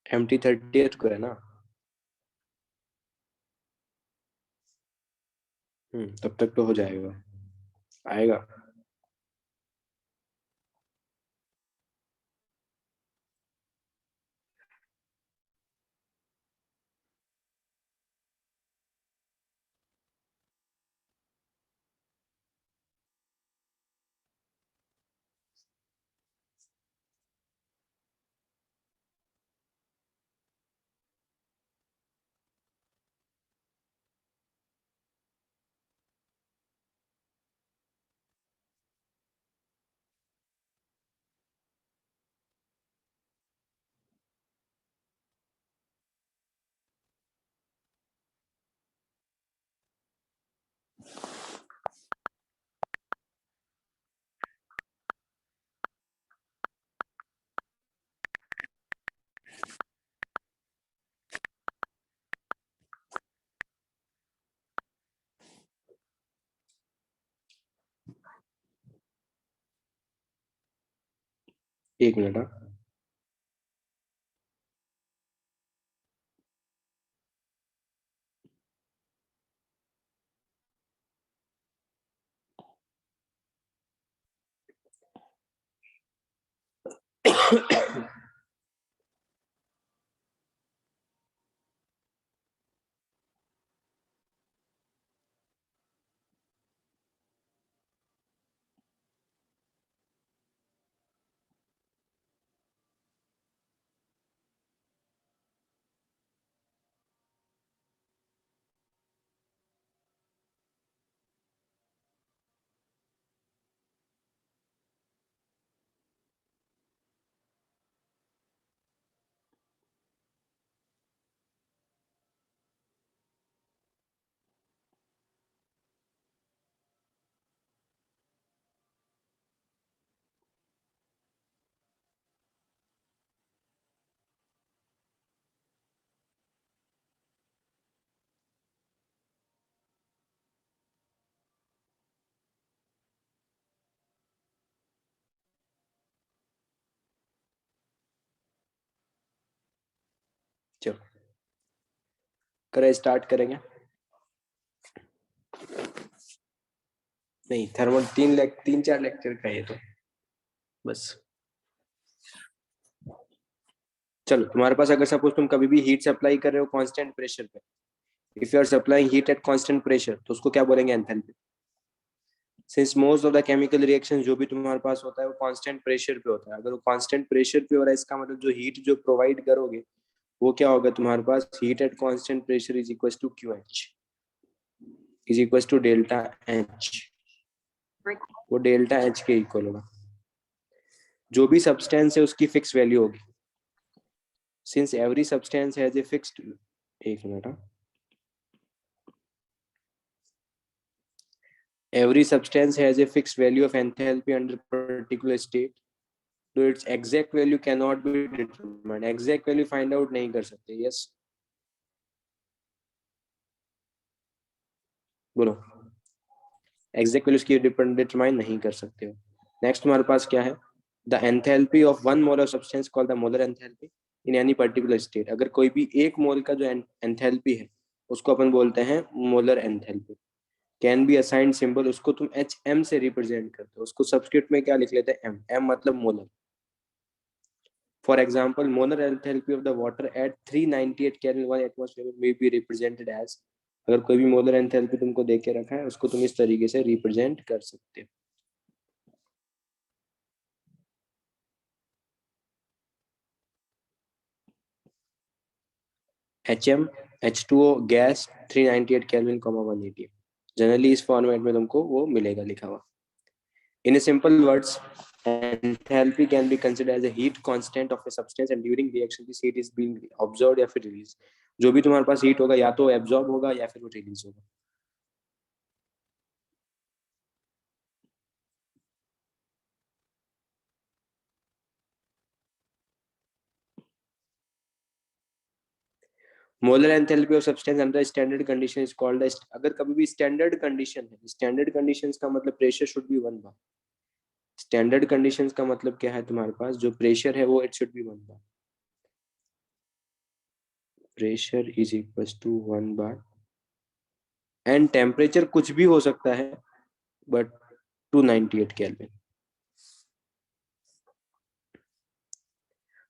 MT 30th को है ना। तब तक तो हो जाएगा, आएगा। एक मिनट हाँ। चलो करें, स्टार्ट करेंगे। नहीं, थर्मल 3-4 लेक्चर का ये तो बस। चलो, तुम्हारे पास अगर सपोज तुम कभी भी हीट सप्लाई कर रहे हो कांस्टेंट प्रेशर पे, if you are supplying heat at constant pressure, तो उसको क्या बोलेंगे? Enthalpy. Since most of the chemical reaction जो भी तुम्हारे पास होता है वो कांस्टेंट प्रेशर पे होता है, अगर वो कांस्टेंट प्रेशर पे हो रहा है, इसका मतलब जो हीट जो प्रोवाइड करोगे वो क्या होगा तुम्हारे पास? Heat at constant pressure is equal to Q H, is equal to delta H. वो डेल्टा एच के इक्वल होगा। जो भी सब्सटेंस है उसकी फिक्स वैल्यू होगी। Since every substance has a fixed, एक मिनट हाँ, every substance has a fixed value of enthalpy under particular state, तो its exact value cannot be determined। exact value find out नहीं कर सकते। yes, बोलो। exact value की determine नहीं कर सकते हो। नेक्स्ट तुम्हारे पास क्या है? The enthalpy of one mole of substance called the molar enthalpy in any particular state. अगर कोई भी एक मोल का जो एंथैल्पी है उसको अपन बोलते हैं molar enthalpy. Can be assigned symbol, उसको तुम एच एम से रिप्रेजेंट करते हो, उसको सब्सक्रिप्ट में क्या लिख लेते हैं? एम। एम मतलब molar. For example, molar enthalpy of the water at 398 Kelvin 1 atmosphere may be represented as, अगर कोई भी मोलर एंथैल्पी तुमको दे के रखा है उसको तुम इस तरीके से रिप्रेजेंट कर सकते हो। HM H2O gas 398 kelvin 180, generally इस फॉर्मेट में तुमको वो मिलेगा लिखा हुआ। In a simple words, enthalpy can be considered as a heat constant of a substance and during reaction this heat is being absorbed या फिर released। जो भी तुम्हारे पास हीट होगा या तो एब्जॉर्ब होगा या फिर वो रिलीज होगा। Molar enthalpy of substance under standard condition is called, अगर कभी भी स्टैंडर्ड कंडीशन है, स्टैंडर्ड कंडीशंस का मतलब pressure should be 1 bar. Standard conditions का मतलब क्या है? तुम्हारे पास जो प्रेशर है वो it should be 1 bar. Pressure is equal to 1 bar and temperature कुछ भी हो सकता है but 298 kelvin.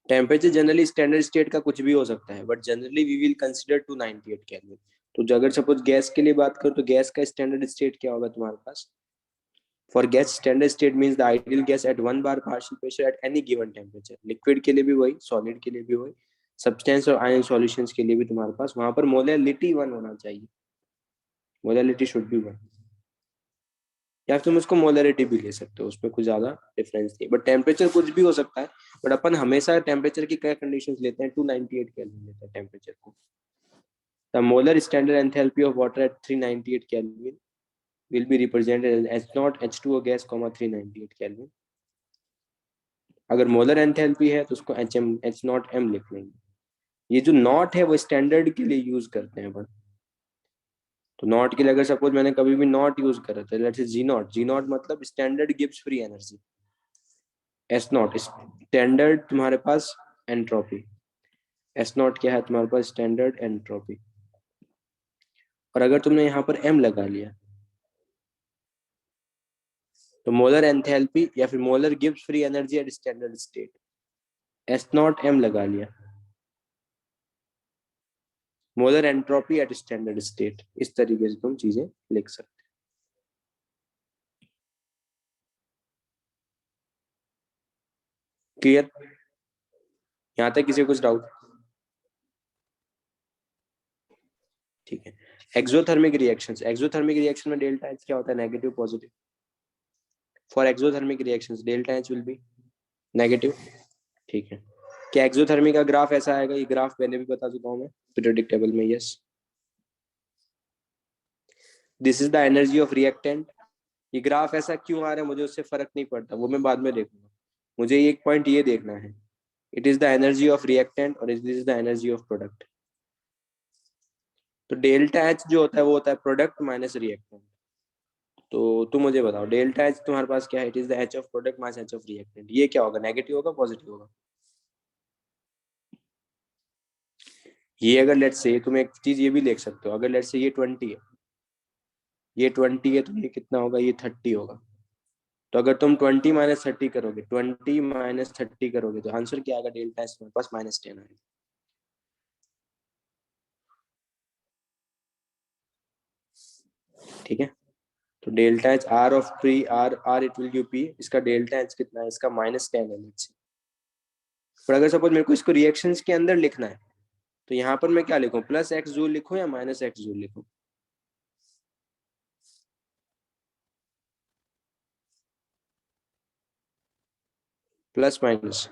Temperature generally standard state का कुछ भी हो सकता है but generally we will consider 298 kelvin. तो अगर सपोज गैस के लिए बात करो तो गैस का स्टैंडर्ड स्टेट क्या होगा तुम्हारे पास? For gas standard state means the ideal gas at 1 bar partial pressure at any given temperature. Liquid के लिए भी वही, सॉलिड के लिए भी वही, सब्सटेंस और आयन सॉल्यूशंस के लिए भी तुम्हारे पास वहां पर मोलैलिटी 1 होना चाहिए। मोलैलिटी शुड बी 1, या फिर तुम उसको मोलैरिटी भी ले सकते हो, उसमें कुछ ज्यादा डिफरेंस नहीं। बट टेम्परेचर कुछ भी हो सकता है, बट अपन हमेशा टेम्परेचर की क्या कंडीशंस लेते हैं? 298 केल्विन लेते हैं टेम्परेचर को। The molar standard enthalpy of water at 398 kelvin will be represented as H0 H2O gas, 398 kelvin. अगर मोलर एंथैल्पी है तो उसको H0M लिख लेंगे। ये जो नॉट है वो स्टैंडर्ड के लिए यूज करते हैं अपन। तो नॉट के लिए अगर सपोज मैंने कभी भी नॉट यूज करा तो लेट्स से जी नॉट मतलब standard gives free energy. S0 standard तुम्हारे पास एंट्रोपी, S0 क्या है तुम्हारे पास? Standard entropy. और अगर तुमने यहाँ पर M लगा लिया तो मोलर एंथैल्पी या फिर मोलर गिव्स free energy at standard state, S0M लगा लिया, molar entropy at standard state. इस तरीके से तुम चीजें लिख सकते। क्लियर? यहां तक किसी को कुछ डाउट? ठीक है। एक्सोथर्मिक रिएक्शंस, एक्सोथर्मिक रिएक्शन में डेल्टा एच क्या होता है? Negative positive. For exothermic reactions delta H will be negative. ठीक है। क्या एक्सोथर्मिक का ग्राफ ऐसा आएगा? ये ग्राफ पहले भी बता चुका हूं मैं पीरियोडिक टेबल में। Yes, this is the energy of reactant. ये ग्राफ ऐसा क्यों आ रहा है मुझे उससे फर्क नहीं पड़ता, वो मैं बाद में देखूंगा। मुझे एक पॉइंट ये देखना है, it is the energy of reactant और it is the energy of product. तो डेल्टा एच जो होता है वो होता है प्रोडक्ट माइनस रिएक्टेंट। तो तुम मुझे बताओ डेल्टा एच तुम्हारे पास क्या है? It is the H of product minus H of reactant. ये क्या होगा? नेगेटिव होगा पॉजिटिव होगा? ये अगर लेट्स से तुम एक चीज ये भी देख सकते हो, अगर लेट्स से ये 20 है, ये 20 है, तो ये कितना होगा? ये 30 होगा। तो अगर तुम 20 माइनस 30 करोगे, 20 माइनस 30 करोगे तो आंसर क्या आएगा? डेल्टा एच तुम्हारे पास -10 आएगा। ठीक है। तो delta H R of P, R R it will give P. इसका डेल्टा एच कितना है? इसका -10 है लेट्स से। पर अगर सपोज मेरे को इसको रिएक्शंस के अंदर लिखना है तो यहाँ पर मैं क्या लिखूं? प्लस एक्स जूल लिखूं या माइनस एक्स जूल लिखूं? प्लस माइनस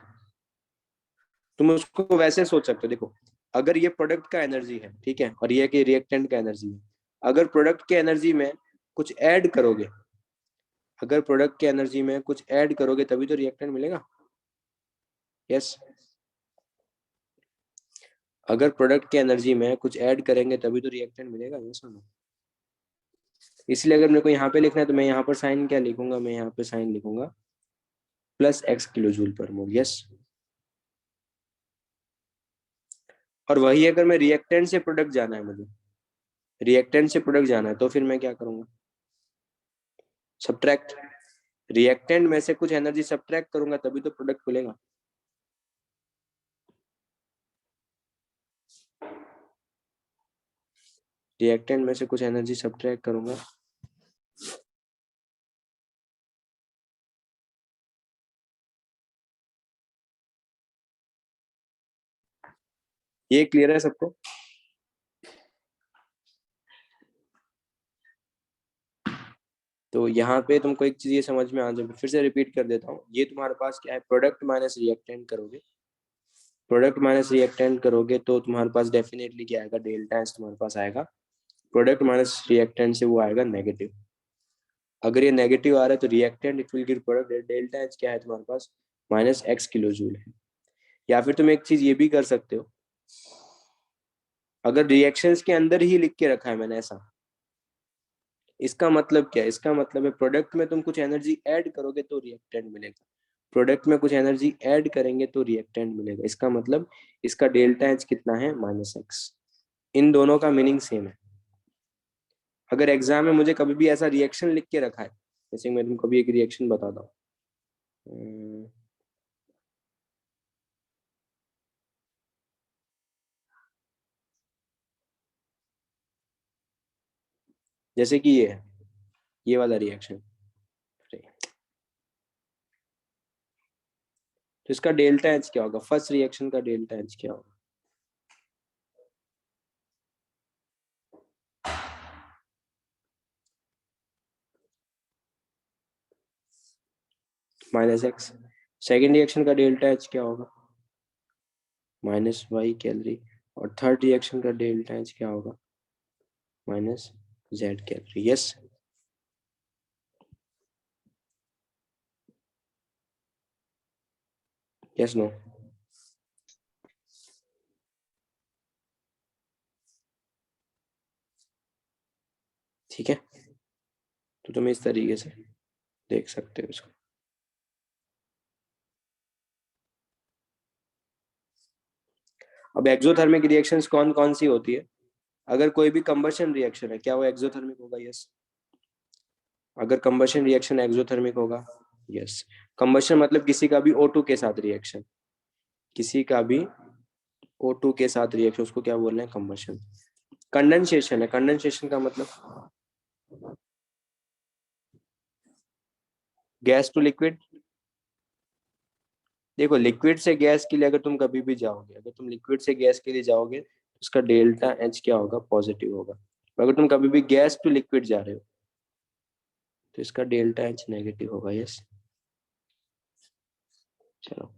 तुम उसको वैसे सोच सकते हो। देखो, अगर ये प्रोडक्ट का एनर्जी है, ठीक है, और ये कि रिएक्टेंट का एनर्जी है, अगर प्रोडक्ट के एनर्जी में कुछ ऐड करोगे, अगर प्रोडक्ट के एनर्जी में कुछ ऐड करोगे तभी तो रिएक्टेंट मिलेगा। यस, अगर प्रोडक्ट के एनर्जी में कुछ ऐड करेंगे तभी तो रिएक्टेंट मिलेगा। ये सुनो, इसलिए अगर मेरे को यहाँ पे लिखना है तो मैं यहाँ पर साइन क्या लिखूंगा? मैं यहाँ पे साइन लिखूंगा प्लस एक्स किलो जूल पर मोल। यस, और वही अगर मैं रिएक्टेंट से प्रोडक्ट जाना है, मुझे रिएक्टेंट से प्रोडक्ट जाना है तो फिर मैं क्या करूंगा? सब्ट्रैक्ट। रिएक्टेंट में से कुछ एनर्जी सब्ट्रैक्ट करूंगा तभी तो प्रोडक्ट मिलेगा। रिएक्टेंट में से कुछ एनर्जी सब्ट्रैक्ट करूंगा। ये क्लियर है सबको? तो यहाँ पे तुमको एक चीज ये समझ में आ जाए, फिर से रिपीट कर देता हूँ। ये तुम्हारे पास क्या है? प्रोडक्ट माइनस रिएक्टेंट करोगे, प्रोडक्ट माइनस रिएक्टेंट करोगे तो तुम्हारे पास डेफिनेटली क्या आएगा? डेल्टा एच तुम्हारे पास आएगा। प्रोडक्ट माइनस रिएक्टेंट से वो आएगा नेगेटिव। अगर ये नेगेटिव आ रहा है तो reactant it will give product. Delta H क्या है तुम्हारे पास? -x किलो जूल है। या फिर तुम एक चीज ये भी कर सकते हो, अगर रिएक्शंस के अंदर ही लिख के रखा है मैंने ऐसा, इसका मतलब क्या है? इसका मतलब है प्रोडक्ट में तुम कुछ एनर्जी ऐड करोगे तो रिएक्टेंट मिलेगा। प्रोडक्ट में कुछ एनर्जी ऐड करेंगे तो रिएक्टेंट मिलेगा। इसका मतलब इसका डेल्टा एच कितना है, -x। इन दोनों का मीनिंग सेम है। अगर एग्जाम में मुझे कभी भी ऐसा रिएक्शन लिख के रखा है, जैसे मैं तुमको कभी एक रिएक्शन बताता हूँ, जैसे कि ये है, ये वाला रिएक्शन, तो इसका डेल्टा एच क्या होगा, फर्स्ट रिएक्शन का डेल्टा एच क्या होगा? -x। सेकेंड रिएक्शन का डेल्टा एच क्या होगा? -y calorie. और थर्ड रिएक्शन का डेल्टा एच क्या होगा? -z calorie. Yes, yes, no? ठीक है, तो तुम इस तरीके से देख सकते हो इसको। अब एक्सोथर्मिक रिएक्शंस कौन कौन सी होती है? अगर कोई भी कंबशन रिएक्शन है, क्या वो एक्सोथर्मिक होगा? यस। अगर कंबशन रिएक्शन एक्सोथर्मिक होगा, यस। कंबशन मतलब किसी का भी O2 के साथ रिएक्शन, किसी का भी O2 के साथ रिएक्शन, उसको क्या बोल रहे हैं? कंबशन। कंडेंसेशन है, कंडेंसेशन का मतलब गैस टू लिक्विड। देखो, लिक्विड से गैस के लिए अगर तुम कभी भी जाओगे, अगर तुम लिक्विड से गैस के लिए जाओगे तो उसका डेल्टा एच क्या होगा? पॉजिटिव होगा। अगर तुम कभी भी गैस टू लिक्विड जा रहे हो तो इसका डेल्टा एच नेगेटिव होगा। यस। चलो,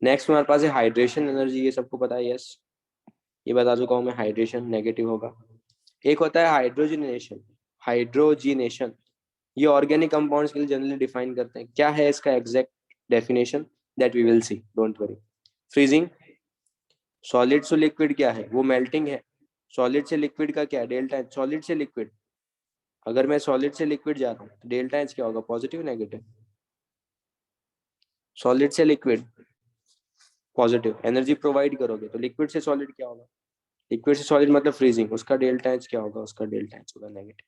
नेक्स्ट हमारे पास है हाइड्रेशन एनर्जी। ये सबको पता है, यस। ये बता चुका हूँ मैं, हाइड्रेशन नेगेटिव होगा। एक होता है हाइड्रोजिनेशन। हाइड्रोजिनेशन ये ऑर्गेनिक कंपाउंड्स के लिए जनरली डिफाइन करते हैं। क्या है इसका exact definition? That we will see, don't worry. Freezing. Solid से लिक्विड क्या है? वो मेल्टिंग है। सॉलिड से लिक्विड का क्या है? Delta H. सॉलिड से लिक्विड, अगर मैं सॉलिड से लिक्विड जा रहा हूँ तो डेल्टा एच क्या होगा? Positive, negative? सॉलिड से लिक्विड पॉजिटिव। एनर्जी प्रोवाइड करोगे तो लिक्विड से सॉलिड क्या होगा? लिक्विड से सॉलिड मतलब फ्रीजिंग, उसका डेल्टा एच क्या होगा? उसका डेल्टा एच होगा नेगेटिव।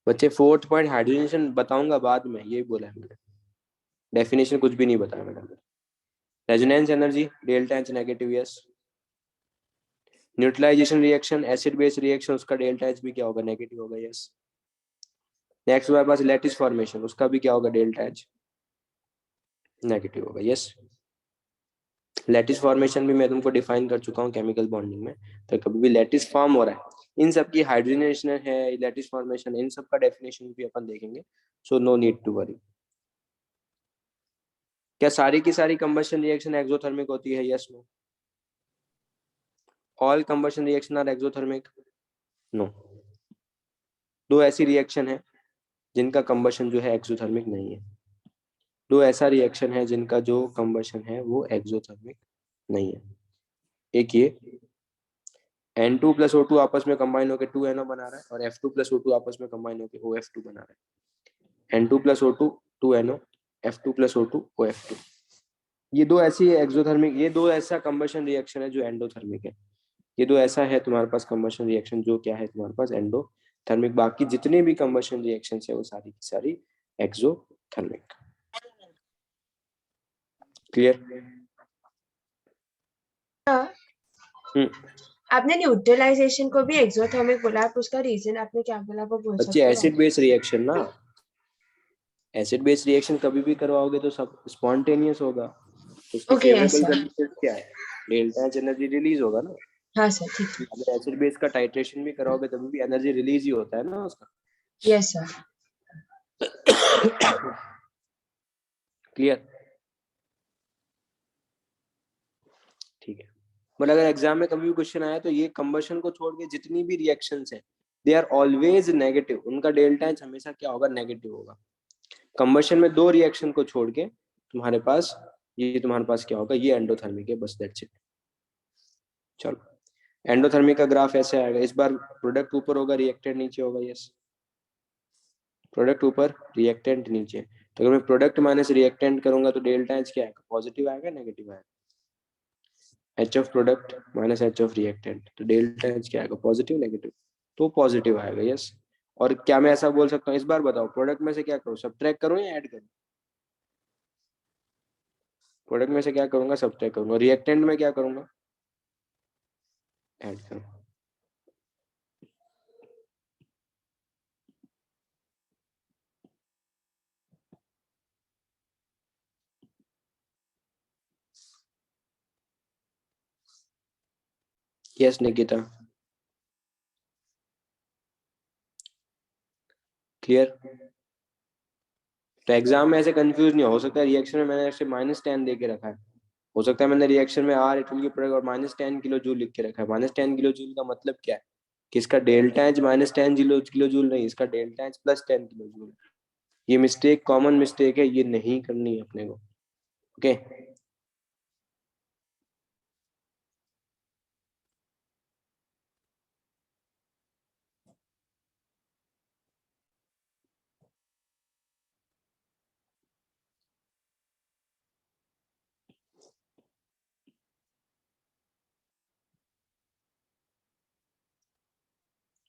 बच्चे, फोर्थ पॉइंट हाइड्रोजनेशन बताऊंगा बाद में, यही बोला है मैंने। डेफिनेशन कुछ भी नहीं बताया madam. Resonance energy delta H negative. Yes. Neutralization reaction, acid base reaction, उसका डेल्टा एच भी क्या होगा? नेगेटिव होगा। यस। नेक्स्ट हमारे पास लैटिस फॉर्मेशन, उसका भी क्या होगा? डेल्टा एच नेगेटिव होगा। यस। लैटिस फॉर्मेशन भी मैं तुमको डिफाइन कर चुका हूँ केमिकल बॉन्डिंग में। तो कभी भी लैटिस फॉर्म हो रहा है, इन सब की हाइड्रोजनेशन है, लैटिस फॉर्मेशन, इन सब का डेफिनेशन भी अपन देखेंगे। So no need to worry. क्या सारी की सारी कंबशन रिएक्शन एक्सोथर्मिक होती है? Yes, no? All combustion reaction are exothermic? No. दो ऐसी रिएक्शन है जिनका कंबशन जो है एक्सोथर्मिक नहीं है। दो ऐसा रिएक्शन है जिनका जो कंबशन है वो एक्सोथर्मिक नहीं है। एक ये N2 प्लस O2 आपस में कंबाइन होकर 2NO बना रहा है, और F2 प्लस O2 आपस में कंबाइन होकर OF2 बना रहा है। N2 plus O2 2NO, F2 plus O2 OF2। ये दो ऐसी एक्सोथर्मिक, ये दो ऐसा कंबशन रिएक्शन है जो एंडोथर्मिक है। ये दो ऐसा है तुम्हारे पास कंबशन रिएक्शन जो क्या है तुम्हारे पास? एंडोथर्मिक। बाकी जितने भी कंबशन रिएक्शन है वो सारी की सारी एक्सोथर्मिक। क्लियर? हम्म। आपने न्यूट्रलाइजेशन को भी एक्सोथर्मिक बोला, आप उसका रीजन आपने क्या बोला वो बोल बच्चे, सकते हो? एसिड बेस रिएक्शन ना, एसिड बेस रिएक्शन कभी भी करवाओगे तो सब स्पॉन्टेनियस होगा। तो उसकी okay, yes favourable sir. Condition क्या है? डेल्टा एच एनर्जी रिलीज होगा ना। हाँ सर, ठीक है। अगर एसिड बेस का टाइट्रेशन भी कराओगे तभी भी एनर्जी रिलीज ही होता है ना उसका। Yes sir. क्लियर? ठीक है। बट अगर एग्जाम में कभी भी क्वेश्चन आया तो ये कंबशन को छोड़ के जितनी भी रिएक्शंस है दे आर ऑलवेज नेगेटिव, उनका डेल्टा एच हमेशा क्या होगा? नेगेटिव होगा। कंबशन में दो रिएक्शन को छोड़ के तुम्हारे पास तुम्हारे पास क्या होगा? ये एंडोथर्मिक है, बस दैट्स इट। चलो, एंडोथर्मिक का ग्राफ ऐसे आएगा। इस बार प्रोडक्ट ऊपर होगा, रिएक्टेंट नीचे होगा। यस। प्रोडक्ट ऊपर, रिएक्टेंट नीचे। तो अगर मैं प्रोडक्ट माइनस रिएक्टेंट करूंगा तो डेल्टा एच क्या आएगा, पॉजिटिव आएगा नेगेटिव आएगा? H of product minus H of reactant, तो डेल्टा एच क्या आएगा, पॉजिटिव नेगेटिव? तो पॉजिटिव आएगा, यस। और क्या मैं ऐसा बोल सकता हूँ, इस बार बताओ, प्रोडक्ट में से क्या करूँ, सब्ट्रैक्ट करूँ या ऐड करूँ? प्रोडक्ट में से क्या करूंगा, सब्ट्रैक्ट करूंगा। रिएक्टेंट में क्या करूंगा, ऐड करूंगा। Yes Nikita, clear? तो एग्जाम में ऐसे कंफ्यूज नहीं हो सकता है, रिएक्शन में मैंने ऐसे -10 दे के रखा है, हो सकता है मैंने रिएक्शन में आर इटल की प्रोडक्ट और -10 किलो जूल लिख के रखा है। -10 किलो जूल का मतलब क्या है, कि इसका डेल्टा एच -10 किलो जूल नहीं, इसका डेल्टा एच +10 किलो जूल। ये मिस्टेक कॉमन मिस्टेक है, ये नहीं करनी है अपने को। Okay,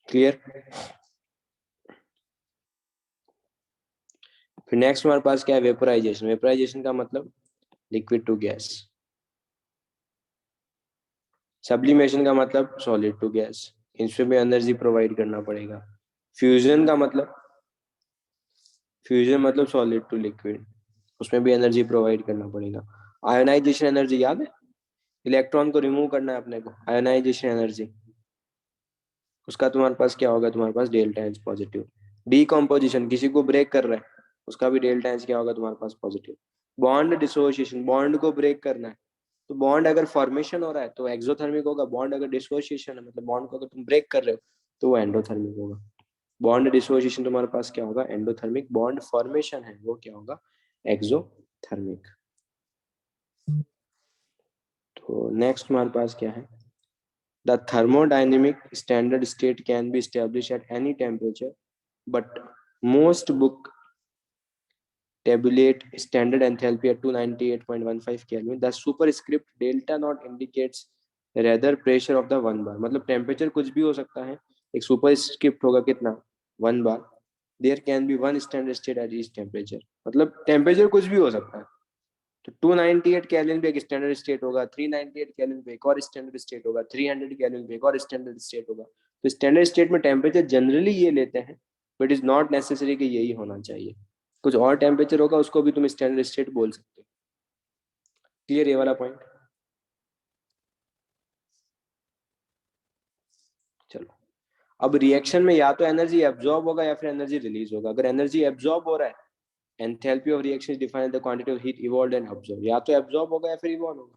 clear? फिर नेक्स्ट हमारे पास क्या है, वेपोराइजेशन। वेपोराइजेशन का मतलब लिक्विड टू गैस। सब्लिमेशन का मतलब सॉलिड टू गैस, इसमें भी एनर्जी प्रोवाइड करना पड़ेगा। फ्यूजन का मतलब, फ्यूजन मतलब सॉलिड टू लिक्विड, उसमें भी एनर्जी प्रोवाइड करना पड़ेगा। आयोनाइजेशन एनर्जी याद है, इलेक्ट्रॉन को रिमूव करना है अपने को, आयोनाइजेशन एनर्जी, उसका तुम्हारे पास क्या होगा, तुम्हारे पास डेल्टा एच पॉजिटिव। डीकम्पोजिशन, किसी को ब्रेक कर रहा है, उसका भी डेल्टा एच क्या होगा तुम्हारे पास, पॉजिटिव। बॉन्ड डिसोसिएशन, बॉन्ड को ब्रेक करना है, तो बॉन्ड अगर फॉर्मेशन हो रहा है तो एक्सोथर्मिक होगा, बॉन्ड अगर डिसोसिएशन है मतलब बॉन्ड को अगर तुम ब्रेक कर रहे हो तो वो एंडोथर्मिक होगा। बॉन्ड डिसोसिएशन तुम्हारे पास क्या होगा, एंडोथर्मिक। बॉन्ड फॉर्मेशन है वो क्या होगा, एक्सोथर्मिक। तो नेक्स्ट हमारे पास क्या है, the thermodynamic standard state can be established at any temperature, but most book tabulate standard enthalpy at 298.15 Kelvin. The superscript delta not indicates rather pressure of the one bar. मतलब temperature कुछ भी हो सकता है, एक सुपरस्क्रिप्ट होगा कितना, 1 bar. There can be one standard state at each temperature, मतलब टेम्परेचर कुछ भी हो सकता है। तो 298 केल्विन पे एक स्टैंडर्ड स्टेट होगा, 398 केल्विन पे एक और स्टैंडर्ड स्टेट होगा, 300 केल्विन पे एक और स्टैंडर्ड स्टेट होगा। तो स्टैंडर्ड स्टेट में टेम्परेचर जनरली ये लेते हैं, बट इज नॉट नेसेसरी कि यही होना चाहिए, कुछ और टेम्परेचर होगा उसको भी तुम स्टैंडर्ड स्टेट बोल सकते हो। क्लियर ये वाला पॉइंट? चलो, अब रिएक्शन में या तो एनर्जी एब्जॉर्ब होगा या फिर एनर्जी रिलीज होगा। अगर एनर्जी एब्जॉर्ब हो रहा है, enthalpy of reaction is defined the quantity of heat evolved and absorb, या तो एब्जॉर्ब होगा या फिर इवॉल्व होगा।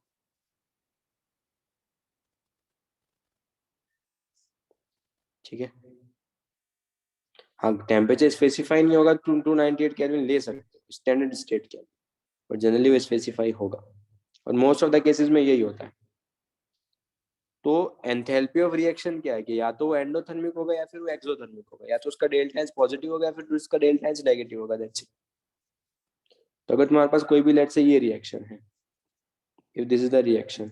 ठीक है, हाँ टेम्परेचर स्पेसिफाई नहीं होगा, 298 केल्विन ले सकते हो स्टैंडर्ड स्टेट के, बट जनरली वो स्पेसिफाई होगा, और मोस्ट ऑफ द केसेस में यही होता है। तो एंथैल्पी ऑफ रिएक्शन क्या है, कि या तो वो एंडोथर्मिक होगा या फिर वो एक्सोथर्मिक होगा, या तो उसका डेल्टा एच पॉजिटिव होगा या फिर उसका डेल्टा एच नेगेटिव होगा, दैट्स इट। तो अगर तुम्हारे पास कोई भी लेट से ये रिएक्शन है, if this is the reaction,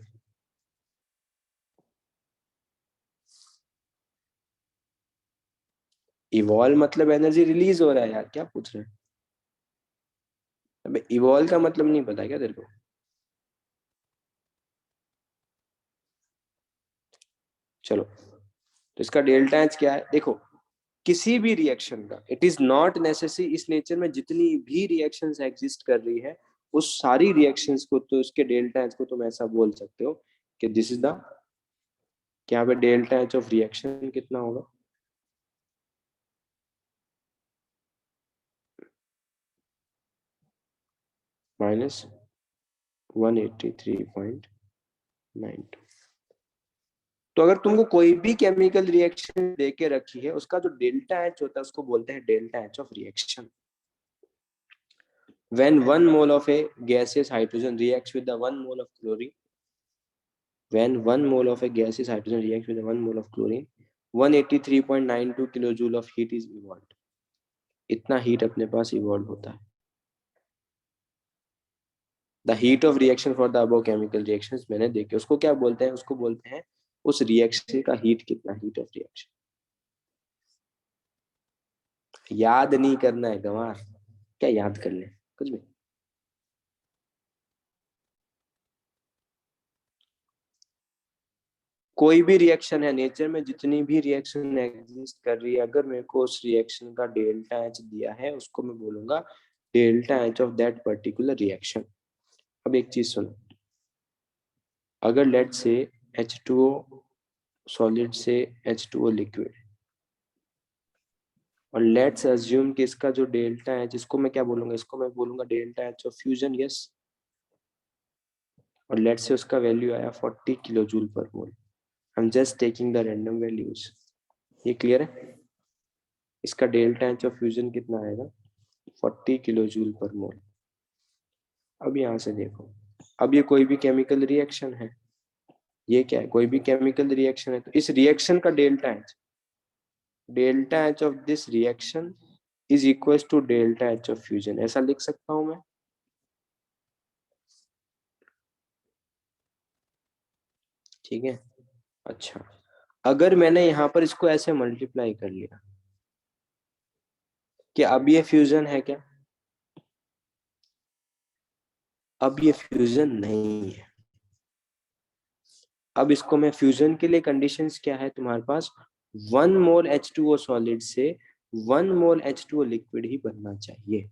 evolve मतलब एनर्जी रिलीज हो रहा है, यार क्या पूछ रहे हैं, अबे इवॉल्व का मतलब नहीं पता क्या तेरे को? चलो, तो इसका डेल्टा एच क्या है, देखो किसी भी रिएक्शन का इट इज नॉट नेसेसरी, इस नेचर में जितनी भी रिएक्शंस एग्जिस्ट कर रही है उस सारी रिएक्शंस को, तो उसके डेल्टा एच को तुम ऐसा बोल सकते हो कि दिस इज द, क्या पे डेल्टा एच ऑफ रिएक्शन कितना होगा, -183.92। तो अगर तुमको कोई भी केमिकल रिएक्शन देके रखी है, उसका जो डेल्टा एच होता है उसको बोलते हैं delta H of reaction. When 1 mole of a gaseous hydrogen reacts with the 1 mole of chlorine, when 1 mole of a gaseous hydrogen reacts with the 1 mole of chlorine, 183.92 kilojoule of heat is evolved. इतना heat अपने पास evolve होता है। The heat of reaction for the above chemical reactions मैंने देखे, उसको क्या बोलते हैं, उसको बोलते हैं उस रिएक्शन का हीट कितना, हीट ऑफ रिएक्शन। याद नहीं करना है गंवार, क्या याद कर ले कुछ भी। कोई भी रिएक्शन है नेचर में, जितनी भी रिएक्शन एग्जिस्ट कर रही है, अगर मेरे को उस रिएक्शन का डेल्टा एच दिया है, उसको मैं बोलूंगा delta H of that particular reaction. अब एक चीज सुनो, अगर लेट से H2O सॉलिड से H2O लिक्विड, और लेट्स अज्यूम कि इसका जो डेल्टा है, जिसको मैं क्या बोलूंगा, इसको मैं बोलूंगा delta H of fusion, yes. और लेट्स से उसका वैल्यू आया 40 किलो जूल पर मोल। I am just taking the random values. ये क्लियर है? इसका डेल्टा एच ऑफ फ्यूजन कितना आएगा, 40 किलो जूल पर मोल। अब यहां से देखो, अब ये कोई भी केमिकल रिएक्शन है, ये क्या है, कोई भी केमिकल रिएक्शन है, तो इस रिएक्शन का delta H of this reaction is equal to delta H of fusion, ऐसा लिख सकता हूं मैं। ठीक है, अच्छा, अगर मैंने यहां पर इसको ऐसे मल्टीप्लाई कर लिया कि अब ये फ्यूजन है क्या, अब ये फ्यूजन नहीं है। अब इसको मैं फ्यूजन के लिए कंडीशंस क्या है तुम्हारे पास, 1 मोल H2O सॉलिड से 1 मोल H2O लिक्विड ही बनना चाहिए।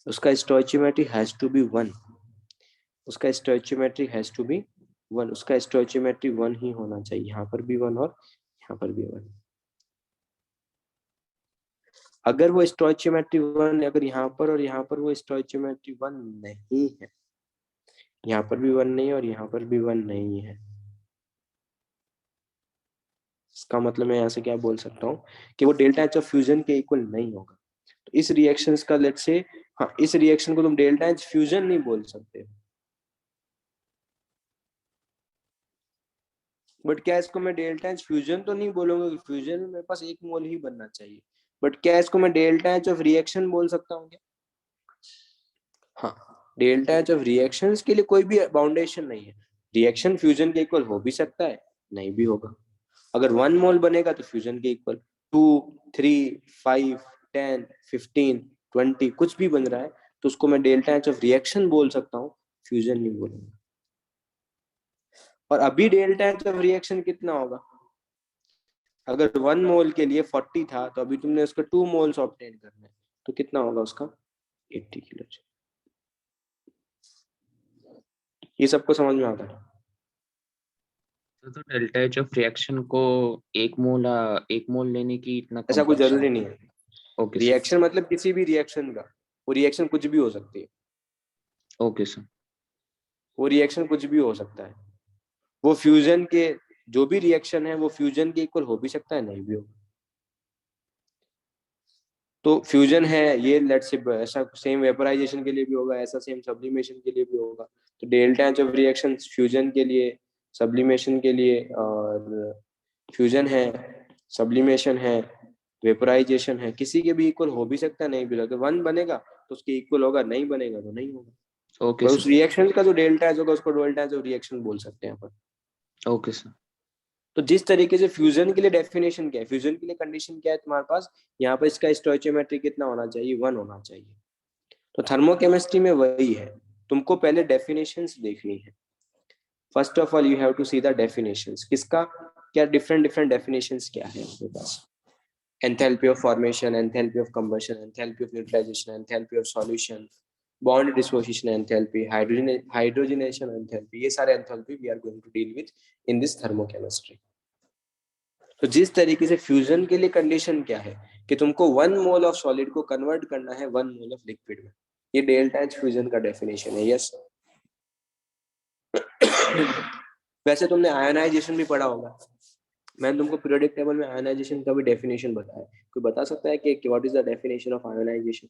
उसका स्टोइचियोमेट्री हैज टू बी 1, उसका स्टोइचियोमेट्री हैज टू बी 1, उसका स्टोइचियोमेट्री 1 ही होना चाहिए, यहाँ पर भी 1 और यहाँ पर भी 1। अगर वो स्टोइचियोमेट्री 1, अगर यहाँ पर और यहाँ पर वो स्टोइचियोमेट्री 1 नहीं है, यहाँ पर भी 1 नहीं है और यहाँ पर भी 1 नहीं है, इसका मतलब मैं यहाँ से क्या बोल सकता हूँ कि वो डेल्टा एच ऑफ फ्यूजन के इक्वल नहीं होगा। तो इस रिएक्शन का लेट से, हाँ, इस रिएक्शन को तुम डेल्टा एच फ्यूजन नहीं बोल सकते, बट क्या इसको मैं डेल्टा एच फ्यूजन तो नहीं बोलूंगा, फ्यूजन में मेरे पास 1 मोल ही बनना चाहिए, बट क्या इसको मैं डेल्टा एच ऑफ रिएक्शन बोल सकता हूँ क्या? हाँ, डेल्टा एच ऑफ रिएक्शंस के लिए कोई भी बाउंडेशन नहीं है, रिएक्शन फ्यूजन के इक्वल हो भी सकता है, नहीं भी होगा। अगर 1 मोल बनेगा तो फ्यूजन के इक्वल, 2, 3, 5, 10, 15, 20 कुछ भी बन रहा है तो उसको मैं डेल्टा एच ऑफ रिएक्शन बोल सकता हूँ, फ्यूजन नहीं बोलूंगा। और अभी डेल्टा एच ऑफ रिएक्शन कितना होगा, अगर 1 मोल के लिए 40 था तो अभी तुमने उसका 2 मोल्स ऑब्टेन करना है, तो कितना होगा उसका, 80 किलो। ये सबको समझ में आता है? तो डेल्टा एच ऑफ रिएक्शन को 1 मोल लेने की इतना ऐसा कोई कॉम्प्लेक्स? जरूरी नहीं है। ओके सर, रिएक्शन मतलब किसी भी रिएक्शन का, वो रिएक्शन कुछ भी हो सकती है, ओके सर, वो रिएक्शन कुछ भी हो सकता है, वो फ्यूजन के, जो भी रिएक्शन है वो फ्यूजन के इक्वल हो भी सकता है, नहीं भी हो। तो फ्यूजन है ये, लेट से ऐसा सेम वेपोराइजेशन के लिए भी होगा, ऐसा सेम सब्लिमेशन के लिए भी होगा। तो delta H of reaction fusion के लिए, सब्लिमेशन के लिए, और फ्यूजन है, सब्लिमेशन है, वेपोराइजेशन है, किसी के भी इक्वल हो भी सकता है, नहीं भी सकता। 1 बनेगा तो उसके इक्वल होगा, नहीं बनेगा तो नहीं होगा। ओके पर उस सर, रिएक्शन का जो डेल्टा एच होगा उसको डेल्टा एच ऑफ रिएक्शन बोल सकते हैं अपन। ओके सर, तो जिस तरीके से फ्यूजन के लिए डेफिनेशन क्या है, फ्यूजन के लिए कंडीशन क्या है तुम्हारे पास, यहाँ पर इसका स्टोइचियोमेट्री कितना होना चाहिए, 1 होना चाहिए। तो थर्मोकेमिस्ट्री में वही है, तुमको पहले डेफिनेशंस देखनी है। First of all you have to see the definitions, किसका क्या, डिफरेंट डिफरेंट डेफिनेशंस क्या है आपके पास। Enthalpy of formation, enthalpy of combustion, enthalpy of neutralisation, enthalpy of solution, bond dissociation enthalpy, hydrogenation enthalpy, ये सारे enthalpy we are going to deal with in this thermochemistry. तो जिस तरीके से फ्यूजन के लिए कंडीशन क्या है कि तुमको 1 मोल ऑफ सॉलिड को कन्वर्ट करना है 1 मोल ऑफ लिक्विड में, ये डेल्टा एच फ्यूजन का डेफिनेशन है, यस। वैसे तुमने आयनाइजेशन भी पढ़ा होगा, मैंने तुमको पीरियोडिक टेबल में आयनाइजेशन का भी डेफिनेशन बताया। कोई बता सकता है कि what is the definition of ionization?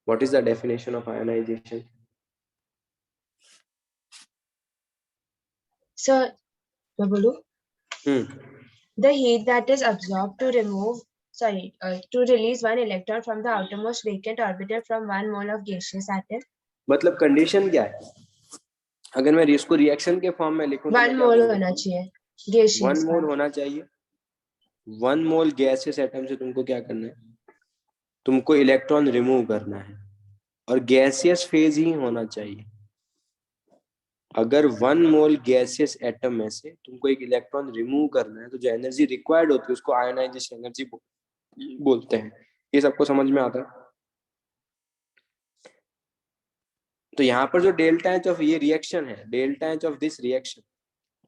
What is the definition of ionization? Sir मैं बोलूं? The heat that is absorbed to to release one electron from the outermost vacant orbital from one mole of gaseous atom. मतलब condition क्या है? अगर मैं इसको reaction के form में लिखूं तो मैं 1 क्या मोल बोलूं? होना चाहिए 1 gaseous मोल का. होना चाहिए. 1 मोल गैसियस एटम से तुमको क्या करना है? तुमको इलेक्ट्रॉन रिमूव करना है, और गैसियस फेज ही होना चाहिए. अगर 1 मोल गैसियस एटम में से तुमको एक इलेक्ट्रॉन रिमूव करना है, तो जो एनर्जी रिक्वायर्ड होती है उसको आयोनाइजेशन एनर्जी बोलते हैं. ये सबको समझ में आता है? तो यहाँ पर जो डेल्टा एच ऑफ ये रिएक्शन है, delta H of this reaction,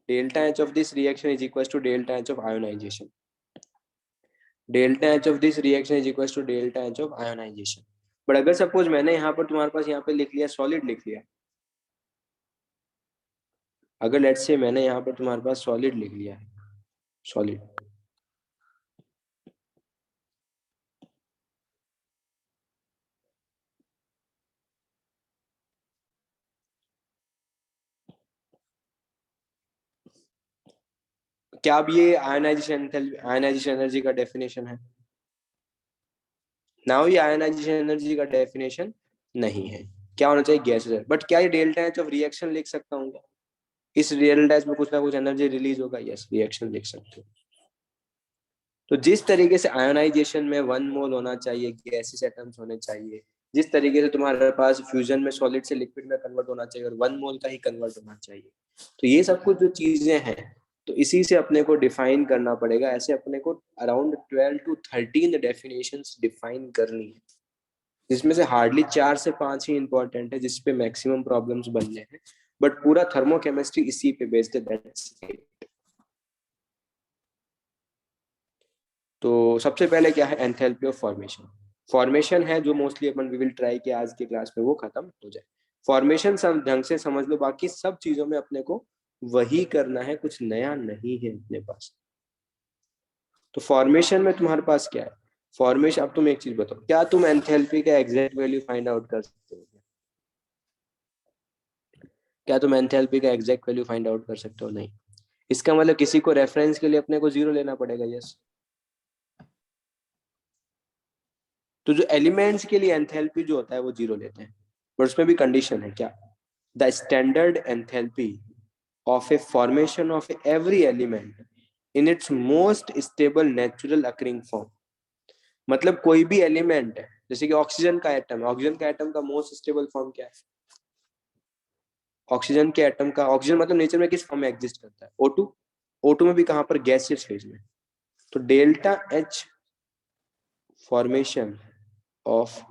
delta H of this reaction is equal to delta H of ionization. Delta H of this reaction is equal to delta H of ionization. But अगर suppose मैंने यहाँ पर तुम्हारे पास यहाँ पे लिख लिया solid लिख लिया, अगर लेट्स से मैंने यहाँ पर तुम्हारे पास सॉलिड लिख लिया है, सॉलिड, क्या अब ये आयनाइजेशन एनर्जी का डेफिनेशन है? नाउ ये आयनाइजेशन एनर्जी का डेफिनेशन नहीं है. क्या होना चाहिए? गैसेस. बट क्या ये डेल्टा एच ऑफ रिएक्शन लिख सकता हूँ? इस डेल्टा एच में कुछ ना कुछ एनर्जी रिलीज होगा. यस, रिएक्शन लिख सकते हो. तो जिस तरीके से आयोनाइजेशन में 1 मोल होना चाहिए, गैसेस एटम्स होने चाहिए, जिस तरीके से तुम्हारे पास फ्यूजन में सॉलिड से लिक्विड में कन्वर्ट होना चाहिए, और 1 मोल का ही कन्वर्ट होना चाहिए. तो ये सब कुछ जो चीजें हैं, तो इसी से अपने को डिफाइन करना पड़ेगा. ऐसे अपने को अराउंड 12 to 13 डेफिनेशंस डिफाइन करनी है, जिसमें से हार्डली 4 से 5 ही इंपॉर्टेंट है, जिसपे मैक्सिमम प्रॉब्लम्स बनने हैं. बट पूरा थर्मोकेमिस्ट्री इसी पे बेस्ड है. That's it. तो सबसे पहले क्या है? Enthalpy of formation. फॉर्मेशन है जो मोस्टली अपन वी विल ट्राई कि आज के क्लास में वो खत्म हो जाए. फॉर्मेशन सब ढंग से समझ लो, बाकी सब चीजों में अपने को वही करना है, कुछ नया नहीं है अपने पास. तो फॉर्मेशन में तुम्हारे पास क्या है? फॉर्मेशन, अब तुम एक चीज बताओ, क्या तुम एंथैल्पी का एग्जैक्ट वैल्यू फाइंड आउट कर सकते हो? क्या तुम एंथैल्पी का एग्जैक्ट वैल्यू फाइंड आउट कर सकते हो? नहीं. इसका मतलब किसी को रेफरेंस के लिए अपने को 0 लेना पड़ेगा. यस. तो जो एलिमेंट्स के लिए एंथैल्पी जो होता है वो 0 लेते हैं, पर उसमें भी कंडीशन है. क्या? The standard enthalpy of a formation of every element in its most stable natural occurring form. मतलब कोई भी एलिमेंट है, जैसे कि ऑक्सीजन का एटम है, ऑक्सीजन का एटम का मोस्ट स्टेबल फॉर्म क्या है? ऑक्सीजन के एटम का, ऑक्सीजन मतलब नेचर में किस फॉर्म में एग्जिस्ट करता है? O2. O2 में भी कहां पर? गैसियस फेज में. तो delta H formation of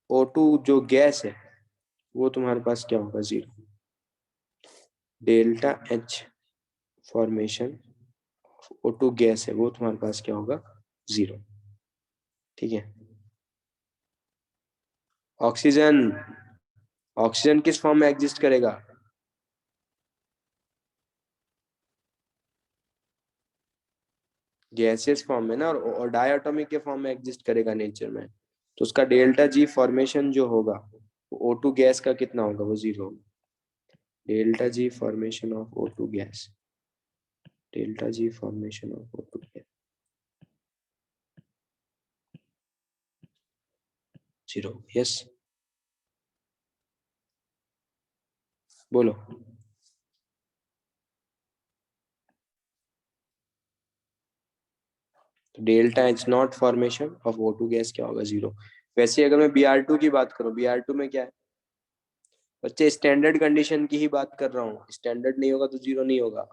O2 जो गैस है, वो तुम्हारे पास क्या होगा? 0. Delta H formation O2 gas है, वो तुम्हारे पास क्या होगा? 0. ठीक है. ऑक्सीजन, ऑक्सीजन किस फॉर्म में एग्जिस्ट करेगा? गैसियस फॉर्म में ना, और डायटोमिक के फॉर्म में एग्जिस्ट करेगा नेचर में. तो उसका डेल्टा जी फॉर्मेशन जो होगा, O2 गैस का कितना होगा? वो 0 होगा. Delta G formation of O2 gas, delta G formation of O2 gas 0. Yes, बोलो. तो delta H not formation of O2 gas क्या होगा? 0. वैसे अगर मैं Br2 की बात करूं, Br2 में क्या है बच्चे? स्टैंडर्ड कंडीशन की ही बात कर रहा हूँ. स्टैंडर्ड नहीं होगा तो 0 नहीं होगा.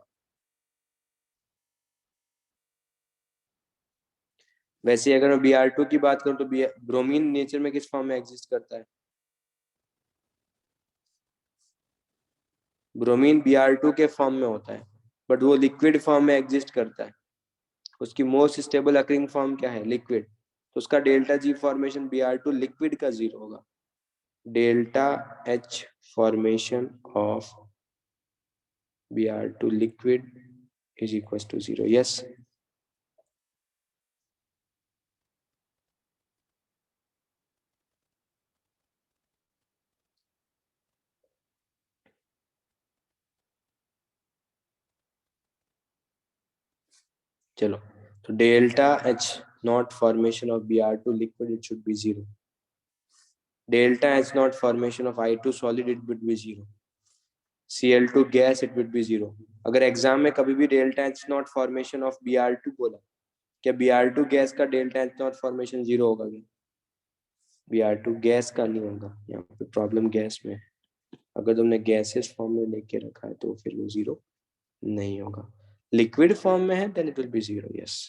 वैसे अगर मैं Br2 की बात करूं तो ब्रोमीन नेचर में किस फॉर्म में एग्जिस्ट करता है? ब्रोमीन Br2 के फॉर्म में होता है, बट वो लिक्विड फॉर्म में एग्जिस्ट करता है. उसकी मोस्ट स्टेबल अकरिंग फॉर्म क्या है? लिक्विड. तो उसका delta G formation Br2 liquid का 0 होगा. Delta H formation of Br2 liquid is equal to 0. Yes. चलो, तो delta H naught formation of Br2 liquid it should be 0. Delta H naught formation of I2 solid it would be 0. Cl2 gas it would be 0. अगर exam में कभी भी delta H naught formation of Br2 बोला, क्या Br2 gas का delta H naught formation 0 होगा क्या? Br2 gas का नहीं होगा, यहाँ पे प्रॉब्लम गैस में. अगर तुमने गैसेस फॉर्म में लेके रखा है तो फिर वो 0 नहीं होगा. लिक्विड फॉर्म में है then it will be 0. Yes,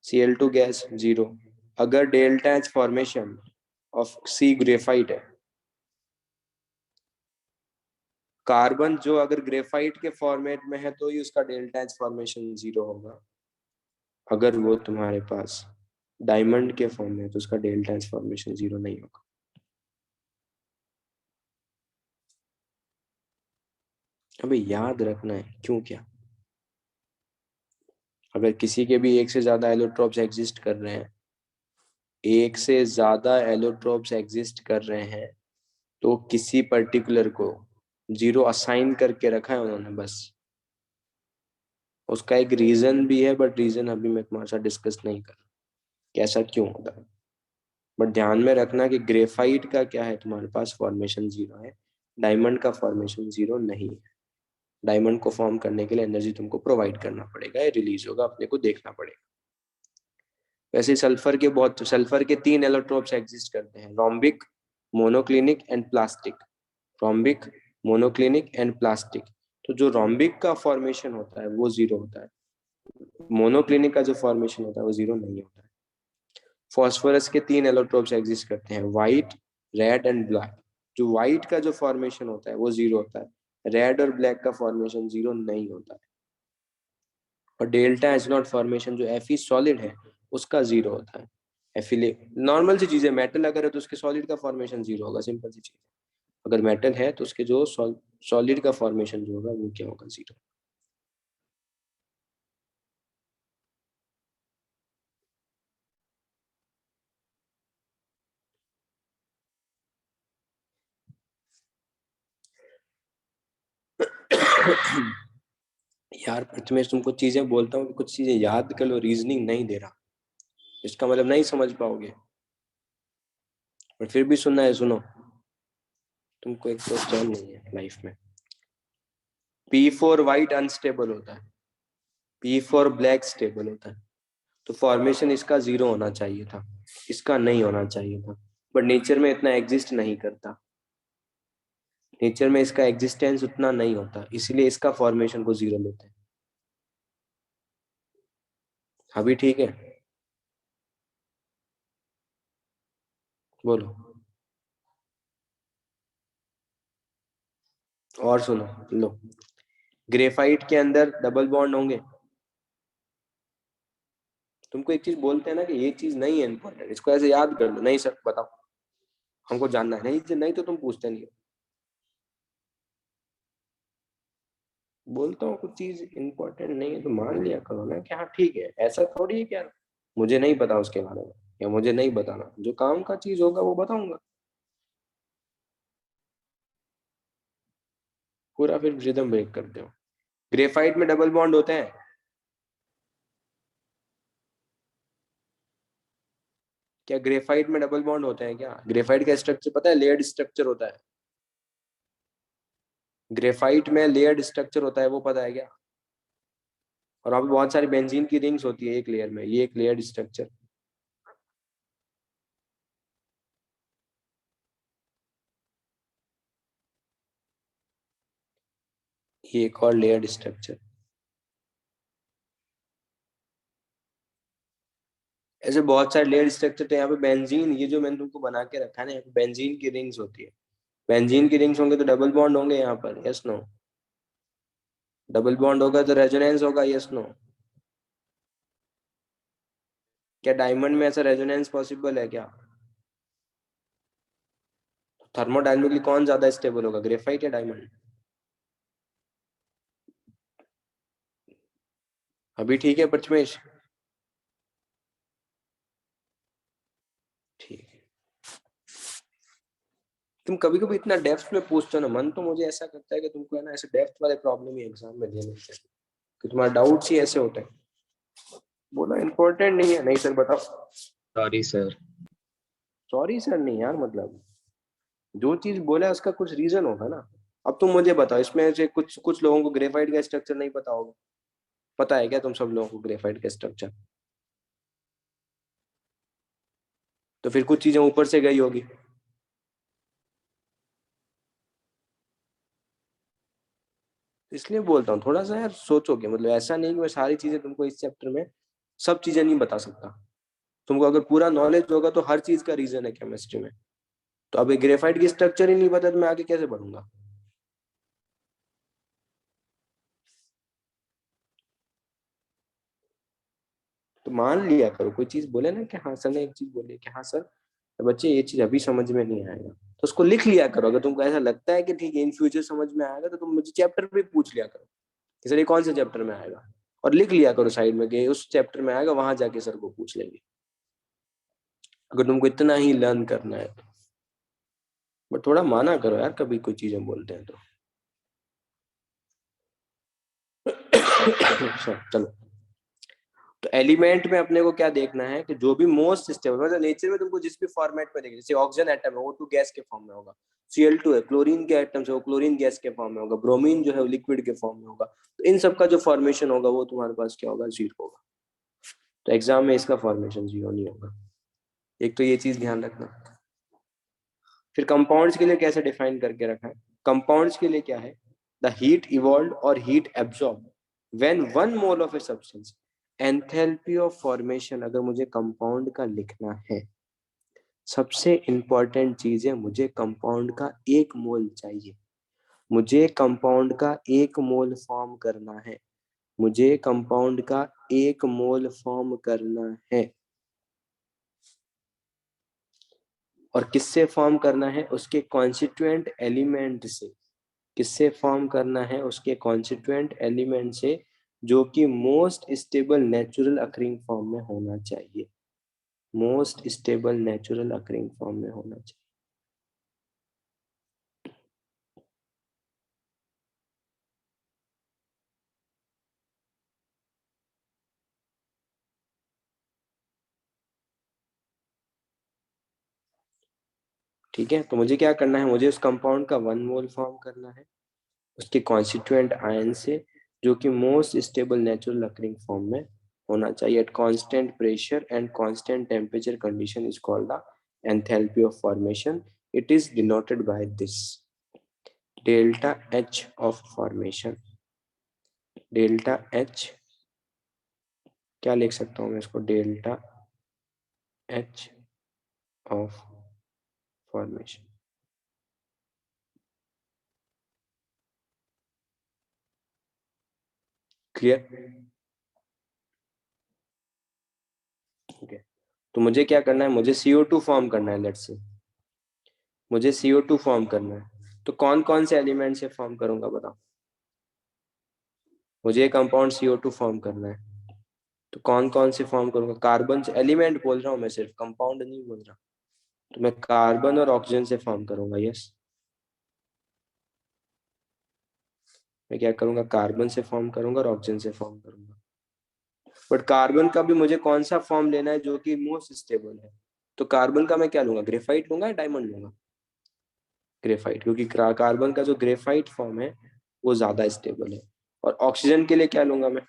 Cl2 gas 0. अगर delta H formation of C graphite है, कार्बन जो अगर ग्रेफाइट के फॉर्मेट में है तो ही उसका डेल्टा H फॉर्मेशन 0 होगा. अगर वो तुम्हारे पास डायमंड के फॉर्म में है तो उसका डेल्टा H फॉर्मेशन 0 नहीं होगा. अबे याद रखना है क्यों क्या. अगर किसी के भी एक से ज्यादा एलोट्रोप्स एग्जिस्ट कर रहे हैं, एक से ज्यादा एलोट्रोप्स एग्जिस्ट कर रहे हैं, तो किसी पर्टिकुलर को 0 असाइन करके रखा है उन्होंने बस. उसका एक रीजन भी है, बट रीजन अभी मैं तुम्हारे साथ डिस्कस नहीं कर रहा कैसा क्यों होता है. बट ध्यान में रखना कि ग्रेफाइट का क्या है, तुम्हारे पास फॉर्मेशन 0 है, डायमंड का फॉर्मेशन 0 नहीं है. डायमंड को फॉर्म करने के लिए एनर्जी तुमको प्रोवाइड करना पड़ेगा, या रिलीज होगा अपने को देखना पड़ेगा. वैसे सल्फर के 3 एलोट्रोप्स एग्जिस्ट करते हैं, rhombic, monoclinic and plastic. Rhombic, monoclinic and plastic. तो जो रोम्बिक का फॉर्मेशन होता है वो 0 होता है, मोनोक्लिनिक का जो फॉर्मेशन होता है वो 0 नहीं होता है. फॉस्फोरस के 3 एलोट्रोप्स एग्जिस्ट करते हैं, व्हाइट, रेड एंड ब्लैक. जो व्हाइट का जो फॉर्मेशन होता है वो 0 होता है, रेड और ब्लैक का फॉर्मेशन 0 नहीं होता है. और डेल्टा एच नॉट फॉर्मेशन जो Fe सॉलिड है उसका 0 होता है. Fe नॉर्मल सी चीज है, मेटल अगर है तो उसके सॉलिड का फॉर्मेशन 0 होगा, सिंपल सी चीज है. अगर मेटल है तो उसके जो सॉलिड का फॉर्मेशन जो होगा वो क्या होगा, 0. यार प्रथमेश, तुमको चीजें बोलता हूँ कि कुछ चीजें याद कर लो, रीजनिंग नहीं दे रहा, इसका मतलब नहीं समझ पाओगे. और फिर भी सुनना है, सुनो. तुमको एक तो चैन नहीं है लाइफ में. P4 व्हाइट अनस्टेबल होता है, P4 ब्लैक स्टेबल होता है. तो फॉर्मेशन इसका 0 होना चाहिए था, इसका नहीं होना चाहिए था. बट नेचर में इतना एग्जिस्ट नहीं करता, नेचर में इसका एग्जिस्टेंस उतना नहीं होता, इसलिए इसका फॉर्मेशन को 0 लेते हैं. अभी ठीक है, बोलो. और सुनो, लो. ग्रेफाइट के अंदर डबल बॉन्ड होंगे. तुमको एक चीज बोलते हैं ना कि ये चीज नहीं है इंपॉर्टेंट, इसको ऐसे याद कर लो. नहीं सर बताओ, हमको जानना है. नहीं नहीं तो तुम पूछते नहीं हो. बोलता हूँ कुछ चीज इंपॉर्टेंट नहीं है तो मान लिया करो ना कि हाँ ठीक है. ऐसा थोड़ी है क्या मुझे नहीं पता उसके बारे में, या मुझे नहीं बताना. जो काम का चीज होगा वो बताऊंगा पूरा. फिर रिदम ब्रेक करते हो. ग्रेफाइट में डबल बॉन्ड होते हैं. क्या ग्रेफाइट में डबल बॉन्ड होते हैं क्या? ग्रेफाइट का स्ट्रक्चर पता है, लेयर्ड स्ट्रक्चर होता है. ग्रेफाइट में लेयर्ड स्ट्रक्चर होता है, वो पता है क्या? और वहां पे बहुत सारी बेंजीन की रिंग्स होती है एक लेयर में, ये एक लेयर्ड स्ट्रक्चर. ये एक और लेयर्ड स्ट्रक्चर. ऐसे बहुत सारे लेयर स्ट्रक्चर थे. यहाँ पे बेंजीन, ये जो मैंने तुमको बना के रखा है ना, यहाँ पे बेंजीन की रिंग्स होती है. बेंजीन की रिंग्स होंगे तो डबल बॉन्ड होंगे यहाँ पर, यस नो. डबल बॉन्ड होगा तो रेजोनेंस होगा, यस नो. क्या डायमंड में ऐसा रेजोनेंस पॉसिबल है क्या? थर्मोडायनेमिकली कौन ज्यादा स्टेबल होगा, ग्रेफाइट या डायमंड? अभी ठीक है प्रथमेश? ठीक है. तुम कभी कभी इतना डेप्थ में पूछते हो ना, मन तो मुझे ऐसा करता है कि तुमको है ना ऐसे डेप्थ वाले प्रॉब्लम ही एग्जाम में देने चाहिए, कि तुम्हारा डाउट्स ही ऐसे होते हैं. बोला इम्पोर्टेंट नहीं है। नहीं सर बताओ। Sorry sir. सॉरी सर नहीं यार, मतलब जो चीज बोला है उसका कुछ रीजन होगा ना। अब तुम मुझे बताओ, इसमें से कुछ कुछ लोगों को ग्रेफाइट का स्ट्रक्चर नहीं पता होगा। पता है क्या तुम सब लोगों को ग्रेफाइट का स्ट्रक्चर? तो फिर कुछ चीजें ऊपर से गई होगी। इसलिए बोलता हूँ थोड़ा सा यार सोचोगे, मतलब ऐसा नहीं कि मैं सारी चीजें तुमको इस चैप्टर में सब चीजें नहीं बता सकता। तुमको अगर पूरा नॉलेज होगा तो हर चीज का रीजन है केमिस्ट्री में। तो अब ग्रेफाइट की स्ट्रक्चर ही नहीं पता तो मैं आगे कैसे बढ़ूंगा? तो मान लिया करो, कोई चीज बोले ना कि हाँ सर ने एक चीज बोली कि हाँ सर तो बच्चे ये चीज अभी समझ में नहीं आएगा, तो उसको लिख लिया करो। अगर तुमको ऐसा लगता है कि ठीक है इन फ्यूचर समझ में आएगा तो तुम मुझे चैप्टर पे पूछ लिया करो कि सर ये कौन से चैप्टर में आएगा, और लिख लिया करो साइड में कि उस चैप्टर में आएगा, वहां जाके सर को पूछ लेंगे, अगर तुमको इतना ही लर्न करना है तो। बट थोड़ा माना करो यार, कभी कोई चीजें बोलते हैं तो। अच्छा चलो। तो एलिमेंट में अपने को क्या देखना है कि जो भी मोस्ट स्टेबल, मतलब नेचर में तुमको जिस भी फॉर्मेट में देखिए, जैसे ऑक्सीजन एटम है वो टू गैस के फॉर्म में होगा, Cl2 है क्लोरीन के एटम से वो क्लोरीन गैस के फॉर्म में होगा, ब्रोमीन जो है वो लिक्विड के फॉर्म में होगा। तो इन सब का जो फॉर्मेशन होगा वो तुम्हारे पास क्या होगा? जीरो होगा। तो एग्जाम में इसका फॉर्मेशन जीरो नहीं होगा। एक तो ये चीज ध्यान रखना। फिर कंपाउंड्स के लिए कैसे डिफाइन करके रखा है? कंपाउंड्स के लिए क्या है? द हीट इवॉल्व और heat absorb when one mole of a substance, enthalpy of formation. अगर मुझे कंपाउंड का लिखना है, सबसे इंपॉर्टेंट चीज है मुझे कंपाउंड का एक मोल चाहिए। मुझे कंपाउंड का एक मोल फॉर्म करना है। मुझे कंपाउंड का एक मोल फॉर्म करना है। और किससे फॉर्म करना है? उसके कॉन्स्टिट्यूएंट एलिमेंट से। किससे फॉर्म करना है? उसके कॉन्स्टिट्यूएंट एलिमेंट से, जो कि most stable natural occurring form में होना चाहिए। Most stable natural occurring form में होना चाहिए। ठीक है, तो मुझे क्या करना है? मुझे उस कंपाउंड का वन मोल फॉर्म करना है उसके कॉन्स्टिट्यूएंट आयन से, जो कि most stable natural occurring form में होना चाहिए eight constant pressure and constant temperature condition is called the enthalpy of formation. It is denoted by this delta H of formation. Delta H क्या लिख सकता हूँ मैं इसको? Delta H of formation. Clear? Okay. तो मुझे क्या करना है? मुझे CO2 फॉर्म करना है। लेट्स से मुझे CO2 फॉर्म करना है, तो कौन कौन से एलिमेंट से फॉर्म करूंगा बताओ? मुझे कंपाउंड CO2 फॉर्म करना है, तो कौन कौन से फॉर्म करूंगा? कार्बन से। एलिमेंट बोल रहा हूँ मैं, सिर्फ कंपाउंड नहीं बोल रहा। तो मैं कार्बन और ऑक्सीजन से फॉर्म करूंगा। यस, मैं क्या करूंगा? कार्बन से फॉर्म करूंगा और ऑक्सीजन से फॉर्म करूंगा। बट कार्बन का भी मुझे कौन सा फॉर्म लेना है जो कि मोस्ट स्टेबल है? तो कार्बन का मैं क्या लूंगा? ग्रेफाइट लूंगा या डायमंड लूंगा? ग्रेफाइट, क्योंकि कार्बन का जो ग्रेफाइट फॉर्म है वो ज्यादा स्टेबल है। और ऑक्सीजन के लिए क्या लूंगा मैं?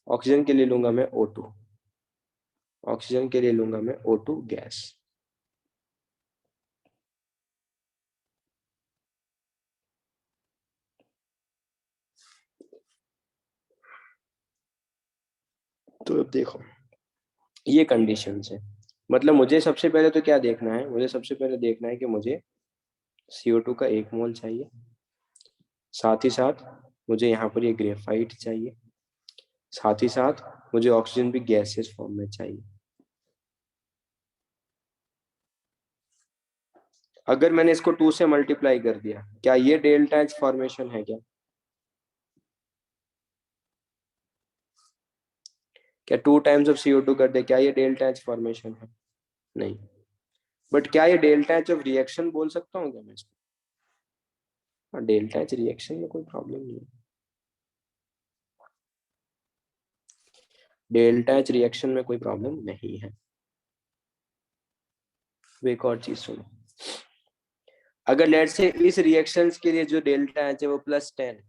ऑक्सीजन के लिए लूंगा मैं O2। ऑक्सीजन के लिए लूंगा मैं O2 गैस। तो अब देखो, ये कंडीशन है। मतलब मुझे सबसे पहले तो क्या देखना है? मुझे सबसे पहले देखना है कि मुझे CO2 का एक मोल चाहिए, साथ ही साथ मुझे यहाँ पर ये ग्रेफाइट चाहिए, साथ ही साथ मुझे ऑक्सीजन भी गैसेस फॉर्म में चाहिए। अगर मैंने इसको 2 से मल्टीप्लाई कर दिया, क्या ये डेल्टा एच फॉर्मेशन है क्या? क्या 2 टाइम्स ऑफ CO2 कर दे, क्या ये डेल्टा एच फॉर्मेशन है? नहीं। बट क्या ये डेल्टा एच ऑफ रिएक्शन बोल सकता हूँ क्या मैं इसको? हाँ, डेल्टा एच रिएक्शन में कोई प्रॉब्लम नहीं है। डेल्टा एच रिएक्शन में कोई प्रॉब्लम नहीं है। एक और चीज सुनो, अगर लेट से इस रिएक्शंस के लिए जो डेल्टा एच है वो +10,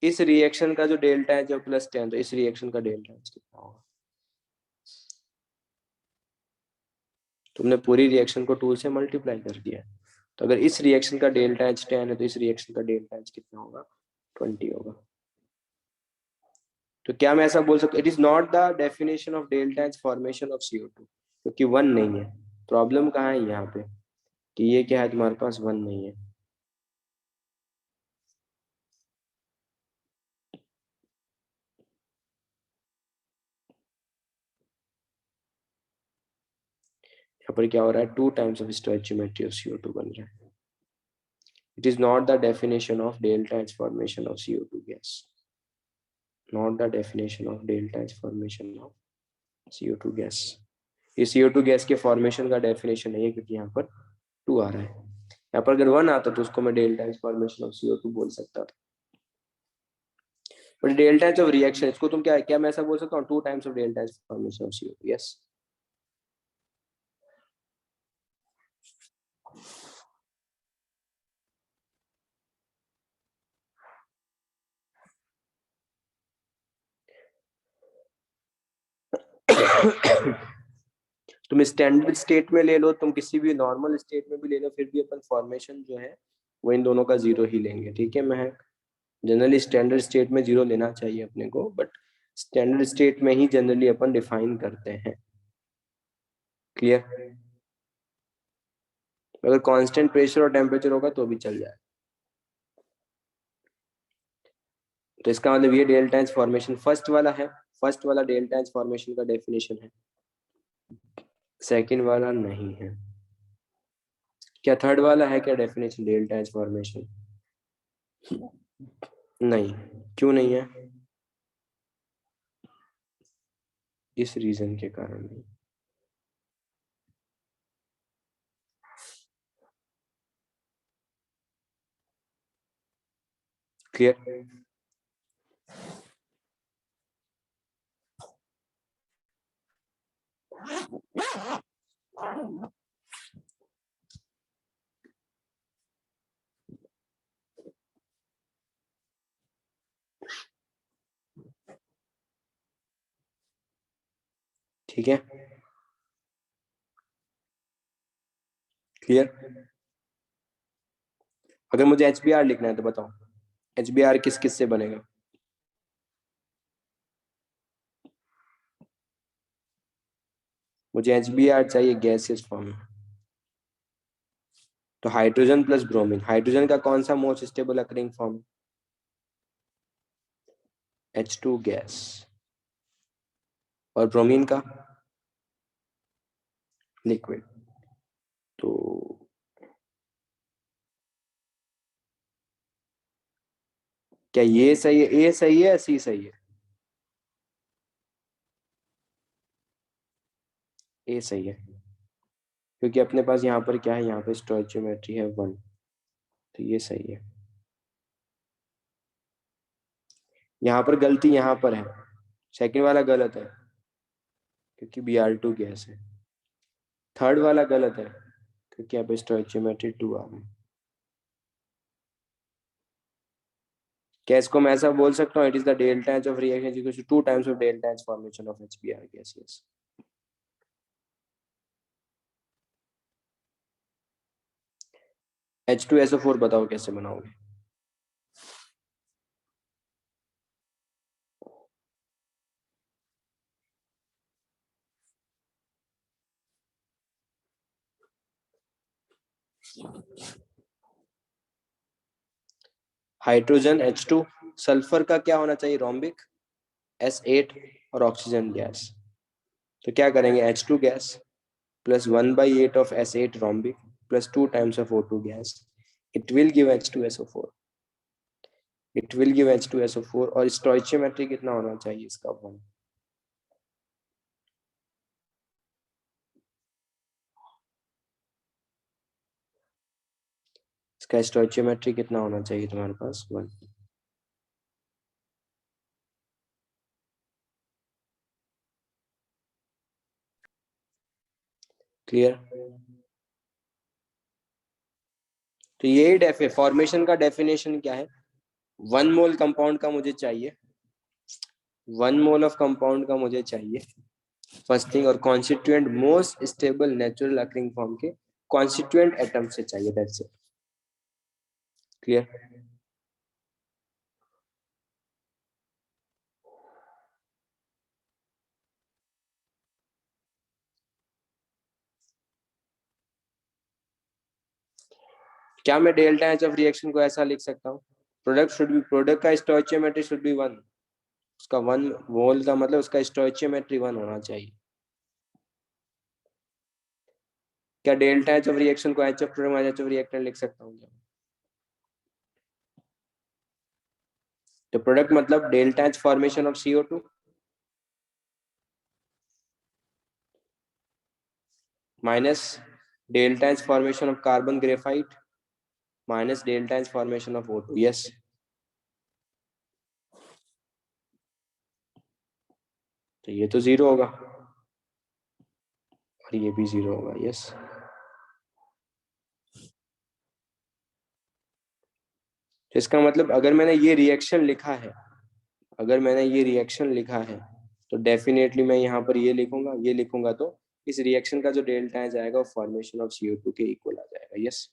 इस रिएक्शन का जो डेल्टा एच है वो +10, तो इस रिएक्शन का डेल्टा एच कितना होगा? तुमने पूरी रिएक्शन को 2 से मल्टीप्लाई कर दिया, तो अगर इस रिएक्शन का डेल्टा एच 10 है तो इस रिएक्शन का डेल्टा एच कितना होगा? 20 होगा। तो क्या मैं ऐसा बोल सकता हूँ, it is not the definition of delta H formation of CO2, क्योंकि 1 नहीं है। प्रॉब्लम कहाँ है यहाँ पे कि ये क्या है, तुम्हारे पास 1 नहीं है। यहाँ पर क्या हो रहा है, 2 times of stoichiometry of CO2 बन रहा है। It is not the definition of delta H formation of CO2 gas, not the definition of delta H formation of CO2 gas. ये CO2 गैस के फॉर्मेशन का डेफिनेशन नहीं है, क्योंकि यहाँ पर 2 आ रहा है। यहाँ पर अगर 1 आता तो उसको मैं delta H formation of CO2 बोल सकता था, but delta H of reaction, इसको तुम क्या क्या मैं ऐसा बोल सकता हूँ, 2 times of delta H formation of CO2। Yes, तुम स्टैंडर्ड स्टेट में ले लो, तुम किसी भी नॉर्मल स्टेट में भी ले लो, फिर भी अपन फॉर्मेशन जो है वो इन दोनों का 0 ही लेंगे। ठीक है, मैं जनरली स्टैंडर्ड स्टेट में 0 लेना चाहिए अपने को, बट स्टैंडर्ड स्टेट में ही जनरली अपन डिफाइन करते हैं। क्लियर? अगर कांस्टेंट प्रेशर और टेम्परेचर होगा तो भी चल जाए। तो इसका मतलब ये डेल्टा एच फॉर्मेशन फर्स्ट वाला है, फर्स्ट वाला डेल्टा एच फॉर्मेशन का डेफिनेशन है, सेकंड वाला नहीं है। क्या थर्ड वाला है क्या डेफिनेशन डेल्टा एच फॉर्मेशन? नहीं। क्यों नहीं है? इस रीजन के कारण नहीं। क्लियर? ठीक है, क्लियर? अगर मुझे HBr लिखना है तो बताओ, HBr किस किस से बनेगा? मुझे HBr चाहिए गैसियस फॉर्म में, तो हाइड्रोजन प्लस ब्रोमीन। हाइड्रोजन का कौन सा most stable occurring form? H2 gas. और ब्रोमीन का लिक्विड। तो क्या ये सही है, ए सही है या सी सही है? ए सही है, क्योंकि अपने पास यहाँ पर क्या है, यहाँ पे स्टोइचियोमेट्री है 1, तो ये सही है। यहाँ पर गलती यहाँ पर है, सेकंड वाला गलत है क्योंकि Br2 गैस है। थर्ड वाला गलत है क्योंकि यहाँ पे स्टोइचियोमेट्री 2 आ रहा है। क्या इसको मैं ऐसा बोल सकता हूँ, it is the delta H of reaction equal to 2 times of delta H formation of HBr gas? Yes. H2SO4 बताओ कैसे बनाओगे? हाइड्रोजन H2, सल्फर का क्या होना चाहिए, रोम्बिक S8 और ऑक्सीजन गैस। तो क्या करेंगे, H2 gas plus 1/8 of S8 rhombic plus 2 times of O2 gas, it will give H2SO4। It will give H2SO4 और स्टोइचियोमेट्री कितना होना चाहिए इसका, 1। इसका स्टोइचियोमेट्री कितना होना चाहिए तुम्हारे पास, 1। क्लियर? तो यही फॉर्मेशन का डेफिनेशन क्या है? 1 मोल कंपाउंड का मुझे चाहिए, 1 मोल ऑफ कंपाउंड का मुझे चाहिए फर्स्ट थिंग, और constituent most stable natural occurring form के कॉन्स्टिट्यूएंट एटम से चाहिए, दैट्स इट। क्लियर? क्या मैं डेल्टा एच ऑफ रिएक्शन को ऐसा लिख सकता हूँ? प्रोडक्ट का स्टोइचियोमेट्री शुड बी 1, उसका 1 मोल का मतलब उसका स्टोइचियोमेट्री 1 होना चाहिए। क्या डेल्टा एच ऑफ रिएक्शन को H of product minus H of reactant लिख सकता हूँ क्या? तो प्रोडक्ट मतलब delta H formation of CO2 minus delta H formation of carbon graphite minus delta H formation of O2, yes. तो ये तो 0 होगा और ये भी 0 होगा, यस। तो इसका मतलब अगर मैंने ये रिएक्शन लिखा है, अगर मैंने ये रिएक्शन लिखा है तो डेफिनेटली मैं यहाँ पर ये लिखूंगा तो इस रिएक्शन का जो डेल्टा एच आएगा वो फॉर्मेशन ऑफ CO2 के इक्वल आ जाएगा, यस।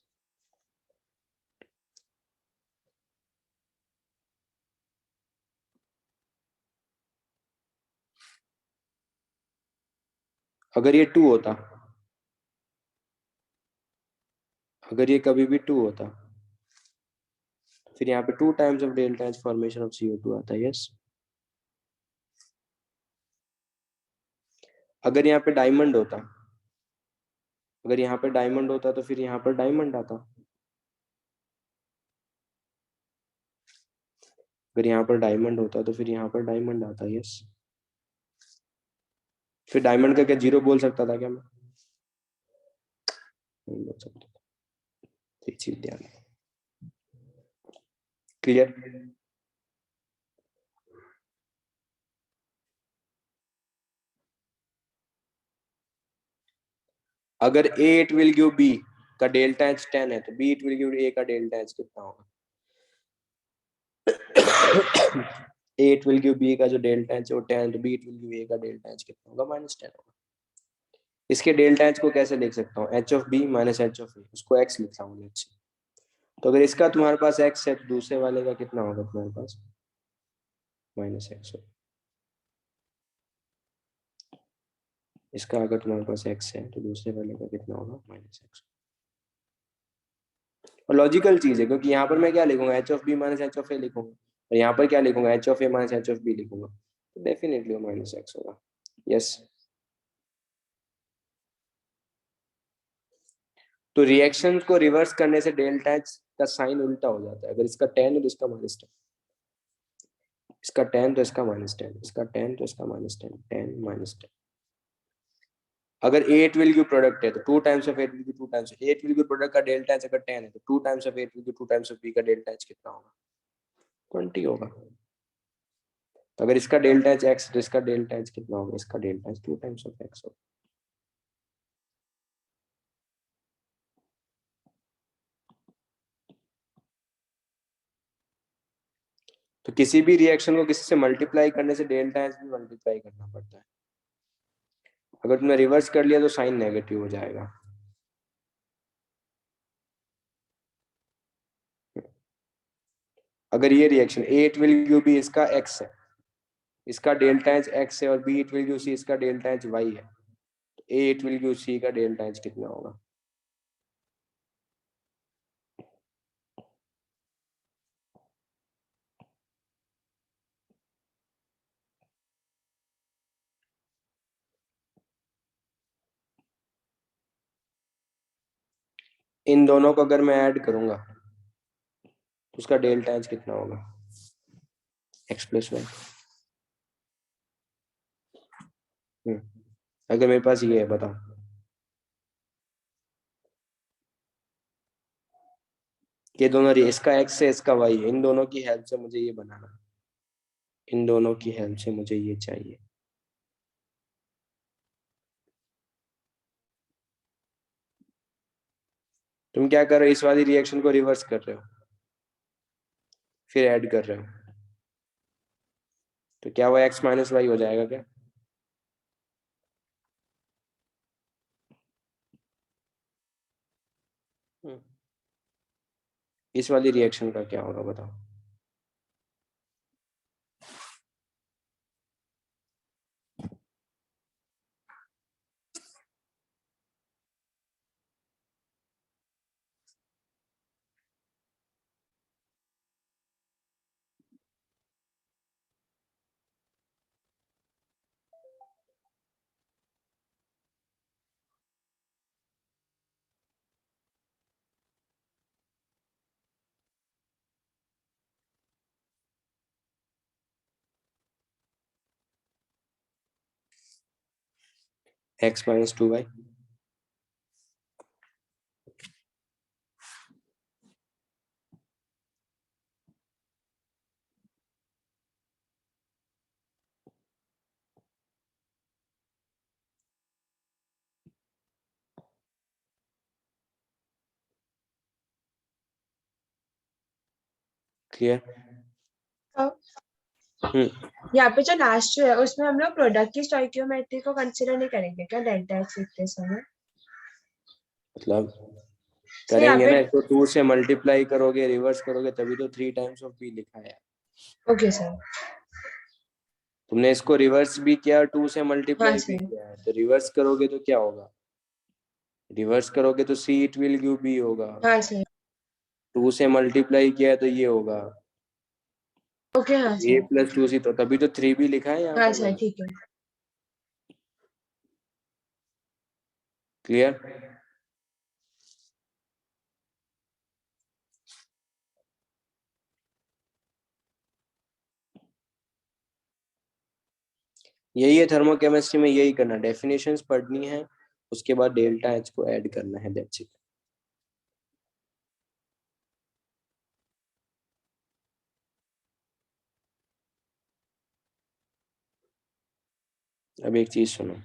अगर ये 2 होता, अगर ये कभी भी 2 होता, फिर यहाँ पे 2 times of delta H formation of CO2 आता है, यस। अगर यहाँ पे डायमंड होता, अगर यहाँ पे डायमंड होता तो फिर यहाँ पर डायमंड आता, अगर यहाँ पर डायमंड होता तो फिर यहाँ पर डायमंड आता, यस। फिर डायमंड का क्या 0 बोल सकता था क्या मैं? नहीं बोल सकता, ये चीज ध्यान। क्लियर? अगर A it will give B का डेल्टा एच 10 है तो B it will give A का डेल्टा एच कितना होगा? A it will give B का जो डेल्टा एच है वो 10, तो B it will give A का डेल्टा एच कितना होगा? -10 होगा। इसके डेल्टा एच को कैसे लिख सकता हूँ? H of B minus H of A, उसको X लिखता हूँ, लेट्स से। तो अगर इसका तुम्हारे पास X है तो दूसरे वाले का कितना होगा तुम्हारे पास? -X होगा। इसका अगर तुम्हारे पास X है तो दूसरे वाले का कितना होगा? -X। और लॉजिकल चीज है, क्योंकि यहाँ पर मैं क्या लिखूंगा? H of B minus H of A लिखूंगा, और यहाँ पर क्या लिखूंगा? H of A minus H of B लिखूंगा, तो डेफिनेटली वो -X होगा, यस। तो रिएक्शन को रिवर्स करने से डेल्टा एच का साइन उल्टा हो जाता है। अगर इसका 10 है तो इसका -10, इसका 10 तो इसका -10, इसका 10 तो इसका -10, 10 -10। अगर 8 विल गिव प्रोडक्ट है तो 2 times of 8 will give 2 times 8 will give product का डेल्टा एच अगर 10 है तो 2 times of 8 will give 2 times of B का डेल्टा एच कितना होगा? 20 होगा। तो अगर इसका डेल्टा एच x तो इसका डेल्टा एच कितना होगा? इसका delta H 2 times of x होगा। तो किसी भी रिएक्शन को किसी से मल्टीप्लाई करने से डेल्टा एच भी मल्टीप्लाई करना पड़ता है। अगर तुमने रिवर्स कर लिया तो साइन नेगेटिव हो जाएगा। अगर ये reaction A it will give B इसका x है, इसका डेल्टा एच x है, और B it will give C इसका डेल्टा एच y है, तो A it will give C का डेल्टा एच कितना होगा? इन दोनों को अगर मैं ऐड करूंगा तो उसका डेल्टा एच कितना होगा? x plus y. अगर मेरे पास ये है, बताओ। ये दोनों इसका x है, इसका y है, इन दोनों की हेल्प से मुझे ये बनाना है, इन दोनों की हेल्प से मुझे ये चाहिए। तुम क्या कर रहे हो, इस वाली रिएक्शन को रिवर्स कर रहे हो, फिर ऐड कर रहे हो, तो क्या वो x माइनस वाई हो जाएगा क्या? इस वाली रिएक्शन का क्या होगा बताओ? x minus 2y। क्लियर? यहाँ पे जो लास्ट है उसमें हम लोग प्रोडक्ट की स्टोइकियोमेट्री को कंसीडर नहीं करेंगे क्या डेल्टा एक्स लिखते समय? मतलब So, यहाँ करेंगे पे ना, इसको 2 से मल्टीप्लाई करोगे, रिवर्स करोगे, तभी तो 3 टाइम्स ऑफ b लिखा है। Okay sir. तुमने इसको रिवर्स भी किया, 2 से हाँ मल्टीप्लाई भी सर। किया है, तो रिवर्स करोगे तो क्या होगा? रिवर्स करोगे तो c it will give b होगा। हाँ सर। 2 से मल्टीप्लाई किया है तो ये होगा ओके हाँ a सर। प्लस 2c, तो तभी तो 3 भी लिखा है यहाँ हाँ पर सर मैंने। ठीक है। क्लियर? यही है थर्मोकेमिस्ट्री में, यही करना, डेफिनेशंस पढ़नी है, उसके बाद डेल्टा एच को ऐड करना है, दैट्स इट। अब एक चीज सुनो,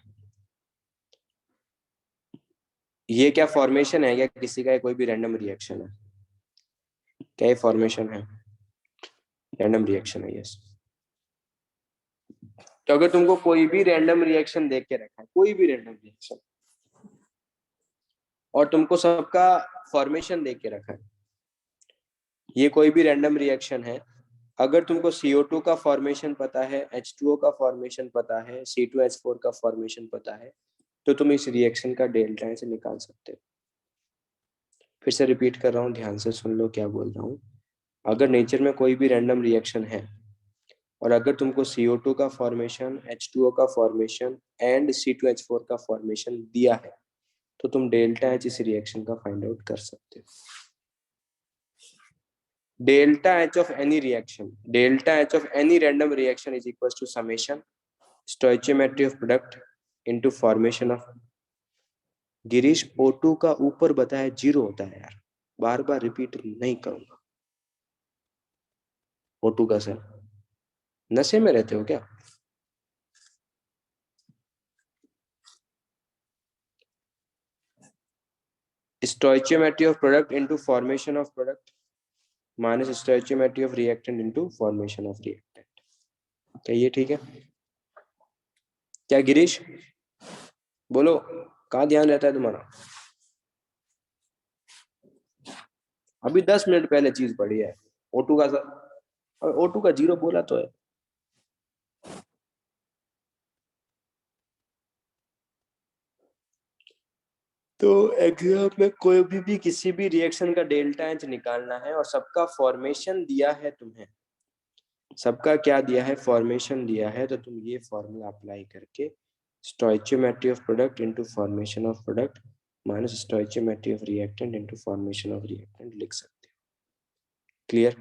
ये क्या फॉर्मेशन है या किसी का कोई भी रैंडम रिएक्शन है? क्या ये फॉर्मेशन है? रैंडम रिएक्शन है, यस। तो अगर तुमको कोई भी रैंडम रिएक्शन देख के रखा है, कोई भी रैंडम रिएक्शन, और तुमको सबका फॉर्मेशन देख के रखा है, ये कोई भी रैंडम रिएक्शन है, अगर तुमको CO2 का फॉर्मेशन पता है, H2O का फॉर्मेशन पता है, C2H4 का फॉर्मेशन पता है, तो तुम इस रिएक्शन का डेल्टा से निकाल सकते हो। फिर से रिपीट कर रहा हूँ, ध्यान से सुन लो क्या बोल रहा हूँ। अगर नेचर में कोई भी रैंडम रिएक्शन है, और अगर तुमको CO2 का फॉर्मेशन, H2O का फॉर्मेशन एंड C2H4 का फॉर्मेशन दिया है, तो तुम डेल्टा एच इस रिएक्शन का फाइंड आउट कर सकते हो। Delta H of any reaction, delta H of any random reaction is equal to summation stoichiometry of product into formation of. Girish, O2 का ऊपर बताया 0 होता है यार, बार बार रिपीट नहीं करूंगा। O2 का सर, नशे में रहते हो क्या? Stoichiometry of product into formation of product minus stoichiometry of reactant into formation of reactant. क्या ये ठीक है? क्या गिरीश, बोलो, कहाँ ध्यान रहता है तुम्हारा? अभी 10 मिनट पहले चीज पढ़ी है O2 का सर, और O2 का 0 बोला तो है। तो एग्जाम में कोई भी किसी भी रिएक्शन का डेल्टा एच निकालना है, और सबका फॉर्मेशन दिया है तुम्हें, सबका क्या दिया है, फॉर्मेशन दिया है, तो तुम ये फॉर्मूला अप्लाई करके stoichiometry of product into formation of product minus stoichiometry of reactant into formation of reactant लिख सकते हो। क्लियर?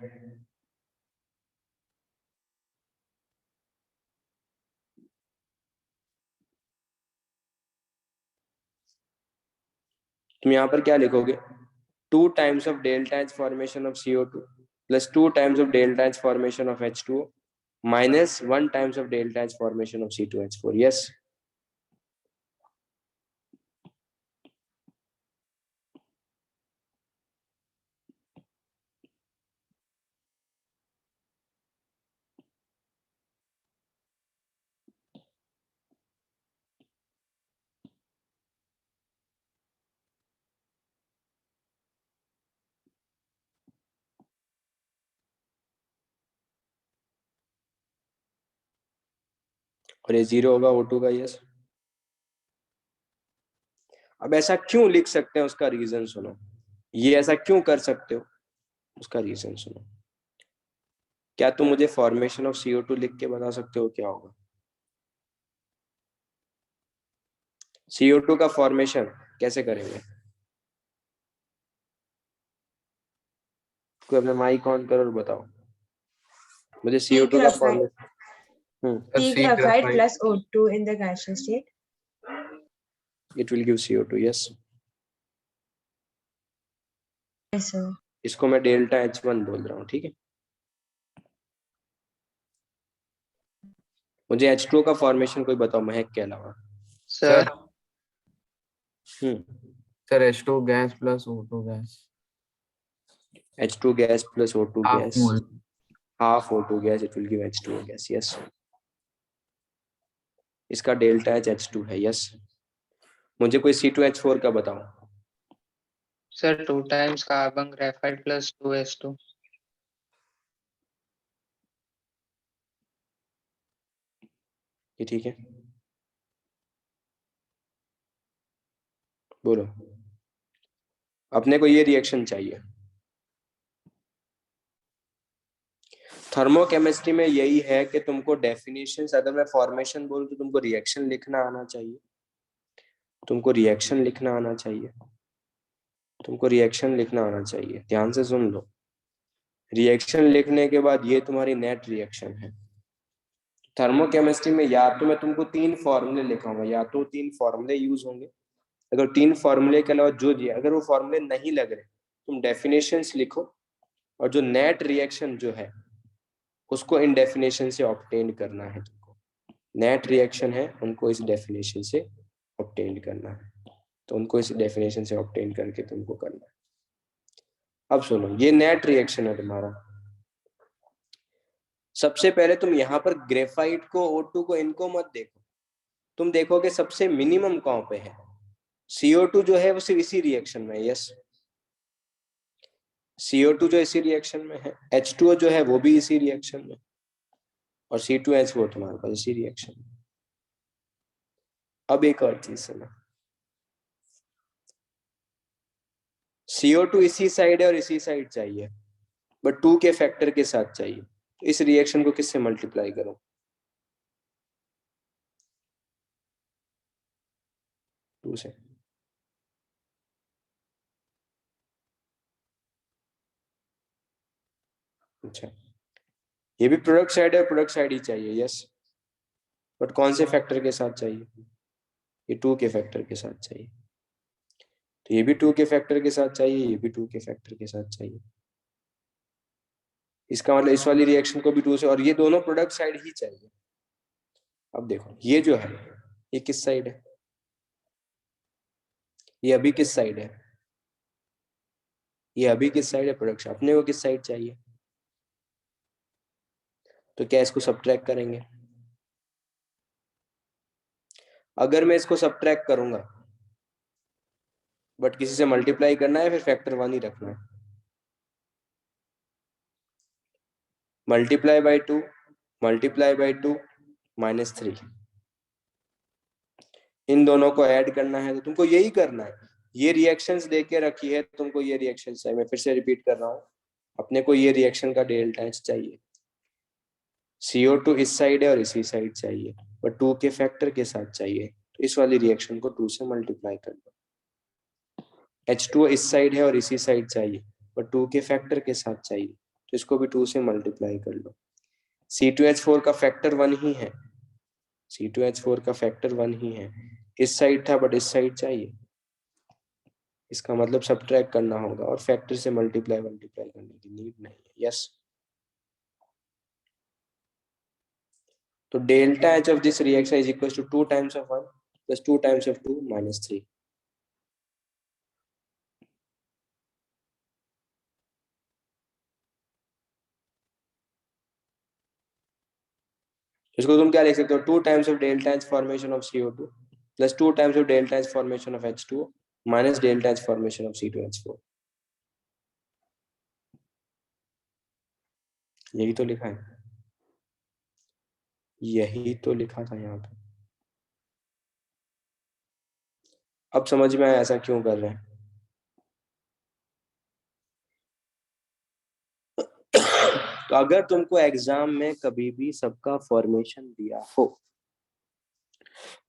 तुम यहाँ पर क्या लिखोगे, 2 times of delta H formation of CO2 plus 2 times of delta H formation of H2O minus 1 times of delta H formation of C2H4। Yes, और ये 0 होगा O2 का, यस। अब ऐसा क्यों लिख सकते हैं, उसका रीजन सुनो। ये ऐसा क्यों कर सकते हो, उसका रीजन सुनो। क्या तुम मुझे फॉर्मेशन ऑफ CO2 लिख के बता सकते हो क्या होगा? CO2 का फॉर्मेशन कैसे करेंगे? कोई अपना माइक ऑन करो और बताओ मुझे C CO2 का graphite, formation. C C graphite graphite. plus O2 in the gaseous state. It will give CO2, yes. Yes, sir. इसको मैं डेल्टा H1 बोल रहा हूँ, ठीक है। मुझे H2 का फॉर्मेशन कोई बताओ महक के अलावा। Sir hmm H2 gas plus O2 gas. H2 gas plus O2 Half gas, mole. half O2 gas, it will give H2O gas, yes। इसका डेल्टा H2 है, यस। मुझे कोई C2H4 का बताओ। Sir, 2 times carbon graphite plus 2S2. ये ठीक है, बोलो। अपने को ये रिएक्शन चाहिए। थर्मोकेमिस्ट्री में यही है कि तुमको डेफिनेशन, अगर मैं फॉर्मेशन बोलूं तो तुमको रिएक्शन लिखना आना चाहिए, तुमको रिएक्शन लिखना आना चाहिए, तुमको रिएक्शन लिखना आना चाहिए। ध्यान से सुन लो, रिएक्शन लिखने के बाद ये तुम्हारी नेट रिएक्शन है। थर्मोकेमिस्ट्री में या तो मैं तुमको 3 फॉर्मूले लिखाऊंगा, या तो 3 फॉर्मूले यूज होंगे। अगर 3 फॉर्मूले के अलावा जो दिया, अगर वो फॉर्मूले नहीं लग रहे, तुम डेफिनेशंस लिखो, और जो नेट रिएक्शन जो है उसको इन डेफिनेशन से ऑब्टेन करना है तुमको। नेट रिएक्शन है, उनको इस डेफिनेशन से ऑब्टेन करना है, तो उनको इस डेफिनेशन से ऑब्टेन करके तुमको करना है। अब सुनो, ये नेट रिएक्शन है तुम्हारा। सबसे पहले तुम यहाँ पर ग्रेफाइट को, O2 को, इनको मत देखो, तुम देखोगे सबसे मिनिमम कहां पे है। CO2 जो है वो सिर्फ इसी रिएक्शन में है, यस। CO2 जो इसी रिएक्शन में है, H2O जो है वो भी इसी रिएक्शन में, और C2H4 तुम्हारे पास इसी रिएक्शन में। अब एक और चीज सुना, CO2 इसी साइड है और इसी साइड चाहिए, बट 2 के फैक्टर के साथ चाहिए। तो इस रिएक्शन को किससे मल्टीप्लाई करो? 2 से। अच्छा, ये भी प्रोडक्ट साइड है, प्रोडक्ट साइड ही चाहिए, यस। बट कौन से फैक्टर के साथ चाहिए? ये 2 के फैक्टर के साथ चाहिए। तो ये भी 2 के फैक्टर के साथ चाहिए, ये भी 2 के फैक्टर के साथ चाहिए। इसका मतलब इस वाली रिएक्शन को भी 2 से, और ये दोनों प्रोडक्ट साइड ही चाहिए। अब देखो, ये जो है ये किस साइड है? ये अभी किस साइड है? ये अभी किस साइड है? प्रोडक्ट। अपने को किस साइड चाहिए? तो क्या इसको सब्ट्रैक्ट करेंगे? अगर मैं इसको सब्ट्रैक्ट करूंगा, बट किसी से मल्टीप्लाई करना है, फिर फैक्टर 1 ही रखना है। मल्टीप्लाई बाय 2, मल्टीप्लाई बाय 2, -3, इन दोनों को ऐड करना है, तो तुमको यही करना है। ये रिएक्शंस देके रखी है तुमको, ये रिएक्शंस है। मैं फिर से रिपीट कर रहा हूँ, अपने को ये रिएक्शन का डेल्टा H चाहिए। CO2 इस साइड है और इसी साइड चाहिए, बट 2 के फैक्टर के साथ चाहिए, तो इस वाली रिएक्शन को 2 से मल्टीप्लाई कर दो। H2 इस साइड है और इसी साइड चाहिए, बट 2 के फैक्टर के साथ चाहिए, तो इसको भी 2 से मल्टीप्लाई कर लो। C2H4 का फैक्टर 1 ही है, C2H4 का फैक्टर 1 ही है। इस साइड था बट इस साइड चाहिए, इसका मतलब सब्ट्रैक्ट करना होगा, और फैक्टर से मल्टीप्लाई करने की नीड नहीं है, यस। तो delta H of this reaction is equal to 2 times of 1 plus 2 times of 2 -3। इसको तुम क्या लिख सकते हो? 2 times of delta H formation of CO2 plus 2 times of delta H formation of H2O minus delta H formation of C2H4। यही तो लिखा है। यही तो लिखा था यहाँ पे। अब समझ में आया ऐसा क्यों कर रहे हैं। तो अगर तुमको एग्जाम में कभी भी सबका फॉर्मेशन दिया हो,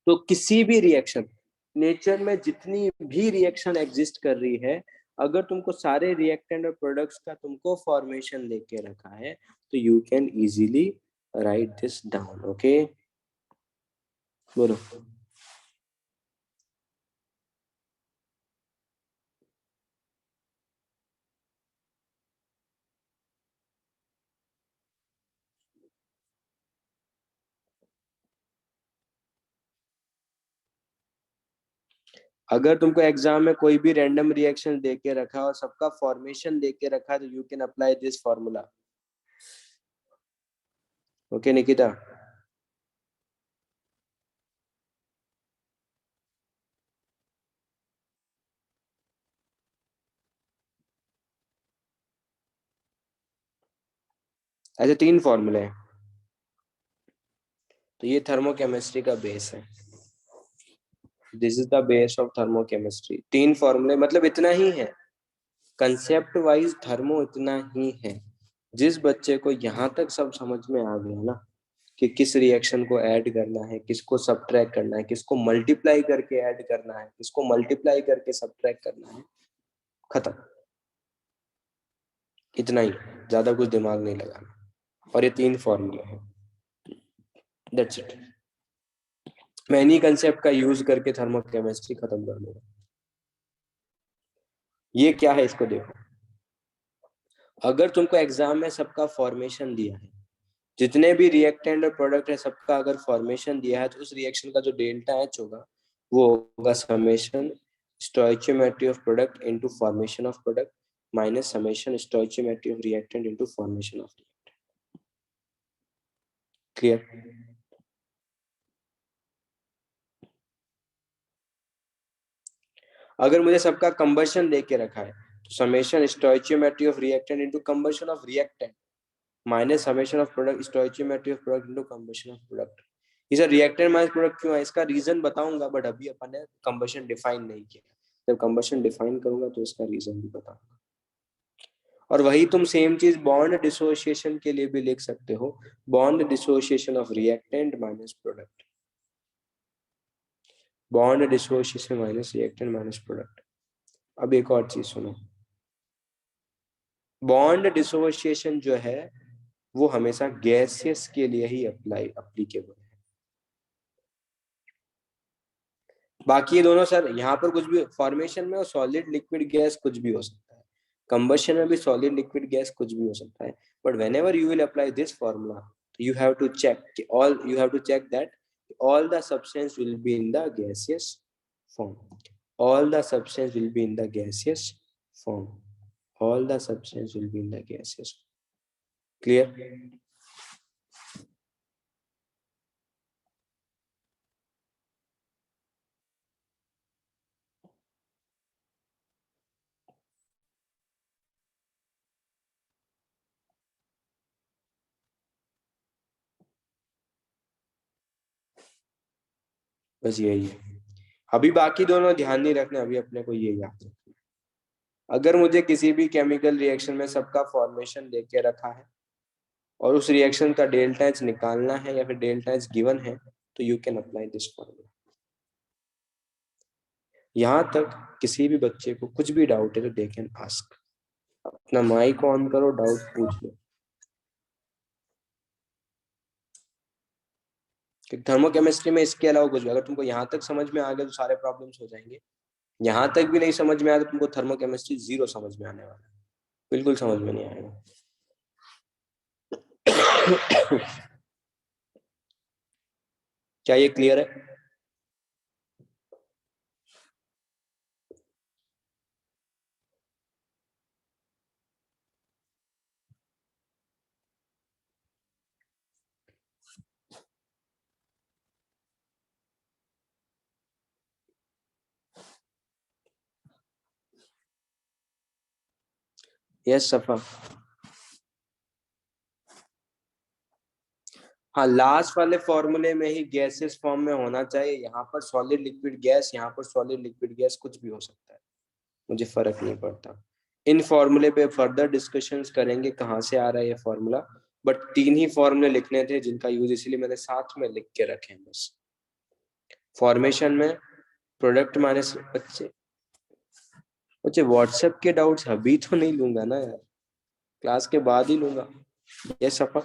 तो किसी भी रिएक्शन, नेचर में जितनी भी रिएक्शन एग्जिस्ट कर रही है, अगर तुमको सारे रिएक्टेंट और प्रोडक्ट्स का तुमको फॉर्मेशन देके रखा है, तो you can easily right this down. Okay, बोलो। अगर तुमको एग्जाम में कोई भी रैंडम रिएक्शन देके रखा है और सबका फॉर्मेशन देके रखा है, तो you can apply this formula. Okay Nikita, ऐसे 3 फॉर्मूले हैं। तो ये थर्मोकेमिस्ट्री का बेस है। This is the base of thermochemistry. 3 फॉर्मूले, मतलब इतना ही है, कंसेप्ट वाइज थर्मो इतना ही है। जिस बच्चे को यहाँ तक सब समझ में आ गया ना, कि किस रिएक्शन को ऐड करना है, किसको सब्ट्रैक्ट करना है, किसको मल्टीप्लाई करके ऐड करना है, किसको मल्टीप्लाई करके सब्ट्रैक्ट करना है, खत्म। इतना ही, ज्यादा कुछ दिमाग नहीं लगाना। और ये 3 फॉर्मूले हैं, दैट्स इट। मैं इन्हीं कंसेप्ट का यूज करके थर्मोकेमिस्ट्री खत्म कर दूंगा। ये क्या है, इसको देखो। अगर तुमको एग्जाम में सबका फॉर्मेशन दिया है, जितने भी रिएक्टेंट और प्रोडक्ट है सबका अगर फॉर्मेशन दिया है, तो उस रिएक्शन का जो डेल्टा एच होगा वो होगा summation stoichiometry of product into formation of product minus summation stoichiometry of reactant into formation of reactant. Clear? अगर मुझे सबका कंबशन देके रखा है, तो summation stoichiometry of reactant into combustion of reactant minus summation of product stoichiometry of product into combustion of product. इसे reactant minus product क्यों है, इसका रीजन बताऊंगा, बट अभी अपन ने कंबशन डिफाइन नहीं किया। जब कंबशन डिफाइन करूंगा तो इसका रीजन भी बताऊंगा। और वही तुम सेम चीज बॉन्ड डिसोसिएशन के लिए भी लिख सकते हो, bond dissociation of reactant minus product, bond dissociation minus reactant minus product. अब एक और चीज सुनो, बॉन्ड डिसोसिएशन जो है वो हमेशा गैसियस के लिए ही अप्लीकेबल है। बाकी ये दोनों सर यहाँ पर कुछ भी फॉर्मेशन में, सॉलिड लिक्विड गैस कुछ भी हो सकता है, कंबशन में भी सॉलिड लिक्विड गैस कुछ भी हो सकता है, but whenever you will apply this formula, you have to check that all the substance will be in the gaseous form, all the substance will be in the gaseous form, all the substance will be in the gaseous form. Clear? बस यही है। अभी बाकी दोनों ध्यान नहीं रखना, अभी अपने को ये याद रखना। अगर मुझे किसी भी केमिकल रिएक्शन में सबका फॉर्मेशन देके रखा है और उस रिएक्शन का डेल्टा एच निकालना है या फिर डेल्टा एच गिवन है, तो you can apply this formula. यहाँ तक किसी भी बच्चे को कुछ भी डाउट है तो दे कैन आस्क। अपना माइक ऑन करो, डाउट पूछ लो। थर्मोकेमिस्ट्री में इसके अलावा कुछ भी, अगर तुमको यहाँ तक समझ में आ गया तो सारे प्रॉब्लम्स हो जाएंगे। यहाँ तक भी नहीं समझ में आया तो तुमको थर्मोकेमिस्ट्री 0 समझ में आने वाला है, बिल्कुल समझ में नहीं आएगा। क्या ये क्लियर है? यस सफा। हाँ, लास्ट वाले फॉर्मूले में ही गैसेस फॉर्म में होना चाहिए। यहाँ पर सॉलिड लिक्विड गैस, यहाँ पर सॉलिड लिक्विड गैस, कुछ भी हो सकता है, मुझे फर्क नहीं पड़ता। इन फॉर्मूले पे फर्दर डिस्कशंस करेंगे कहाँ से आ रहा है ये फॉर्मूला, बट 3 ही फॉर्मूले लिखने थे जिनका यूज इसलिए मैंने साथ में लिख के रखे हैं बस। फॉर्मेशन में प्रोडक्ट माइनस, बच्चे व्हाट्सएप के डाउट्स अभी तो नहीं लूंगा ना यार, क्लास के बाद ही लूंगा। ये सफा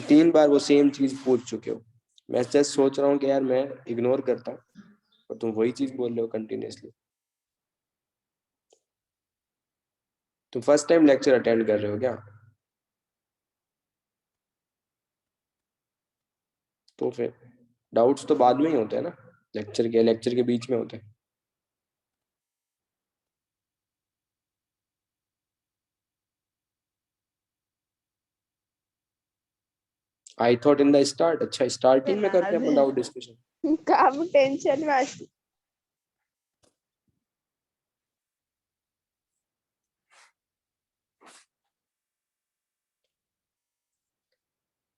3 बार वो सेम चीज पूछ चुके हो। मैं जस्ट सोच रहा हूँ कि यार मैं इग्नोर करता हूँ और तुम वही चीज बोल रहे हो कंटिन्यूअसली। तुम फर्स्ट टाइम लेक्चर अटेंड कर रहे हो क्या? तो फिर डाउट्स तो बाद में ही होते हैं ना, लेक्चर के बीच में होते हैं। I thought in the start, अच्छा स्टार्टिंग में करते हैं अपन डाउट डिस्कशन। काम टेंशन में असते.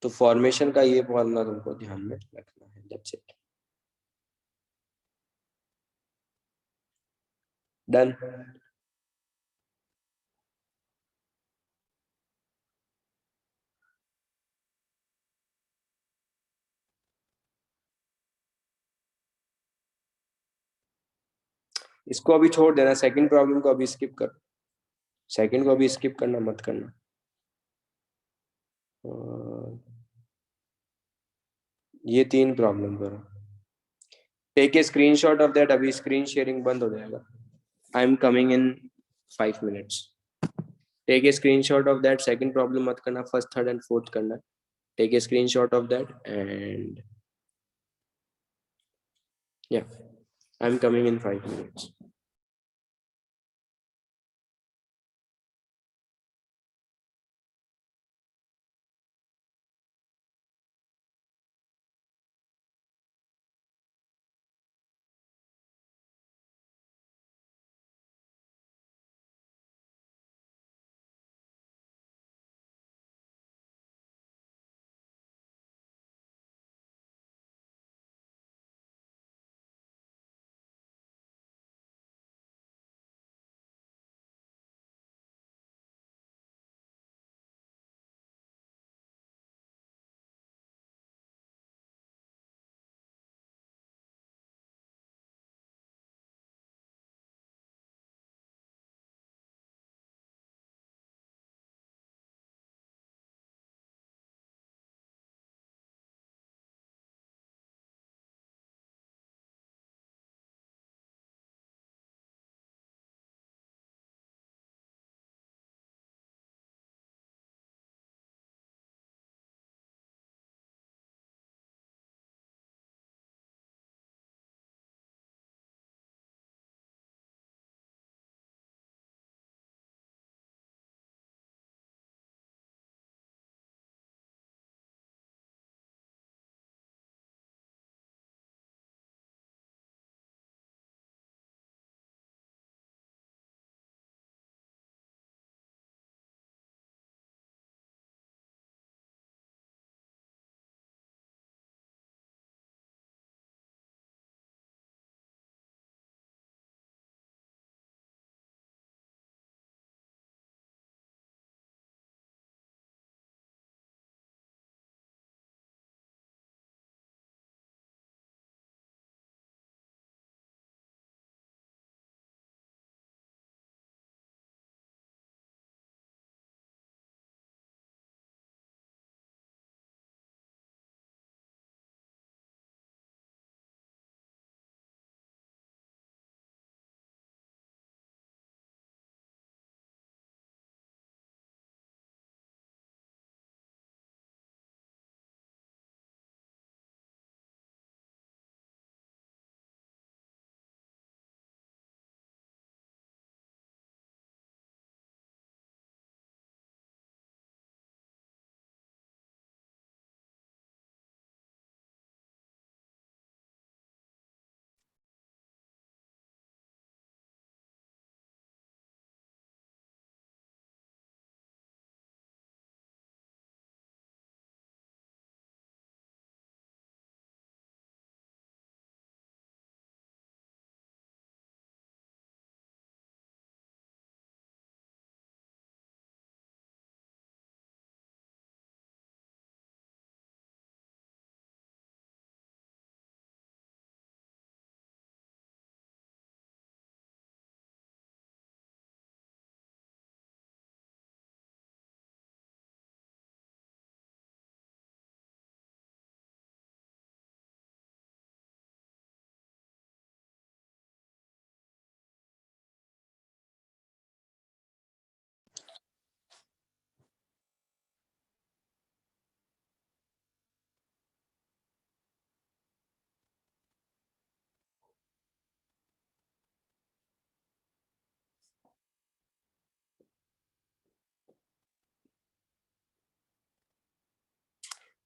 तो फॉर्मेशन का ये फॉर्मूला तुमको ध्यान में रखना है, दैट्स इट। डन। इसको अभी छोड़ देना, सेकंड प्रॉब्लम को अभी स्किप कर, सेकंड को अभी स्किप करना मत करना। ये 3 प्रॉब्लम करो, take a screenshot of that. अभी स्क्रीन शेयरिंग बंद हो जाएगा, I am coming in 5 minutes. Take a screenshot of that, second problem मत करना, फर्स्ट थर्ड एंड फोर्थ करना। Take a screenshot of that and yeah, I'm coming in 5 minutes.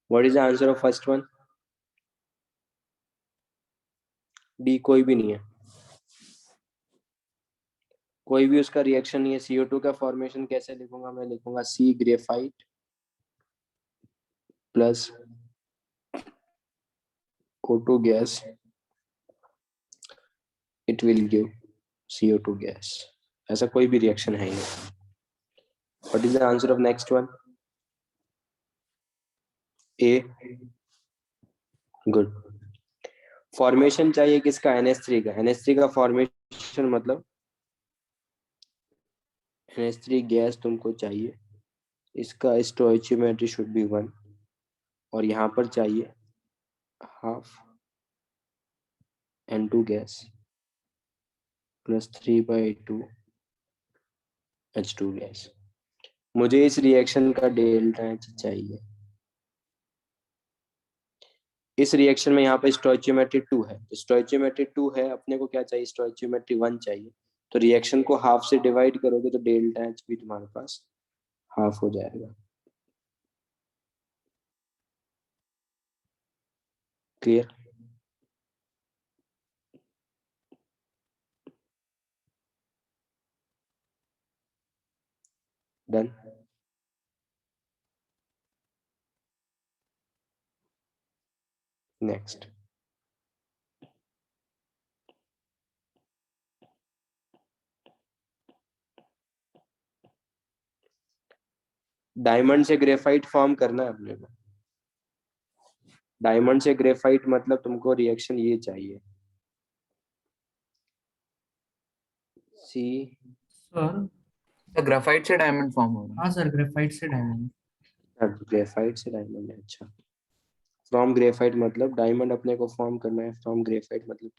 What is the answer of first one? D कोई भी नहीं है, कोई भी उसका रिएक्शन नहीं है। CO2 का फॉर्मेशन कैसे लिखूंगा? मैं लिखूंगा C graphite plus O2 gas, it will give CO2 gas. ऐसा कोई भी रिएक्शन है ही नहीं। What is the answer of next one? A, good. Formation चाहिए किसका? NH3 का। NH3 का फॉर्मेशन मतलब NH3 गैस तुमको चाहिए, इसका स्टोइचियोमेट्री शुड बी 1, और यहाँ पर चाहिए half N2 gas plus 3/2 H2 gas. मुझे इस रिएक्शन का डेल्टा H चाहिए। इस रिएक्शन में यहाँ पे स्टोइचियोमेट्री 2 है, स्टोइचियोमेट्री 2 है, अपने को क्या चाहिए? स्टोइचियोमेट्री 1 चाहिए। तो रिएक्शन को हाफ से डिवाइड करोगे तो डेल्टा H भी तुम्हारे पास हाफ हो जाएगा। क्लियर? डन। नेक्स्ट, डायमंड से ग्रेफाइट फॉर्म करना है अपने को। डायमंड से ग्रेफाइट मतलब तुमको रिएक्शन ये चाहिए, सी। सर ग्राफाइट से डायमंड फॉर्म हो रहा हाँ सर, ग्रेफाइट से डायमंड। ग्रेफाइट से डायमंड है, अच्छा। फ्रॉम ग्रेफाइट मतलब डायमंड अपने को फॉर्म करना है, फ्रॉम ग्रेफाइट मतलब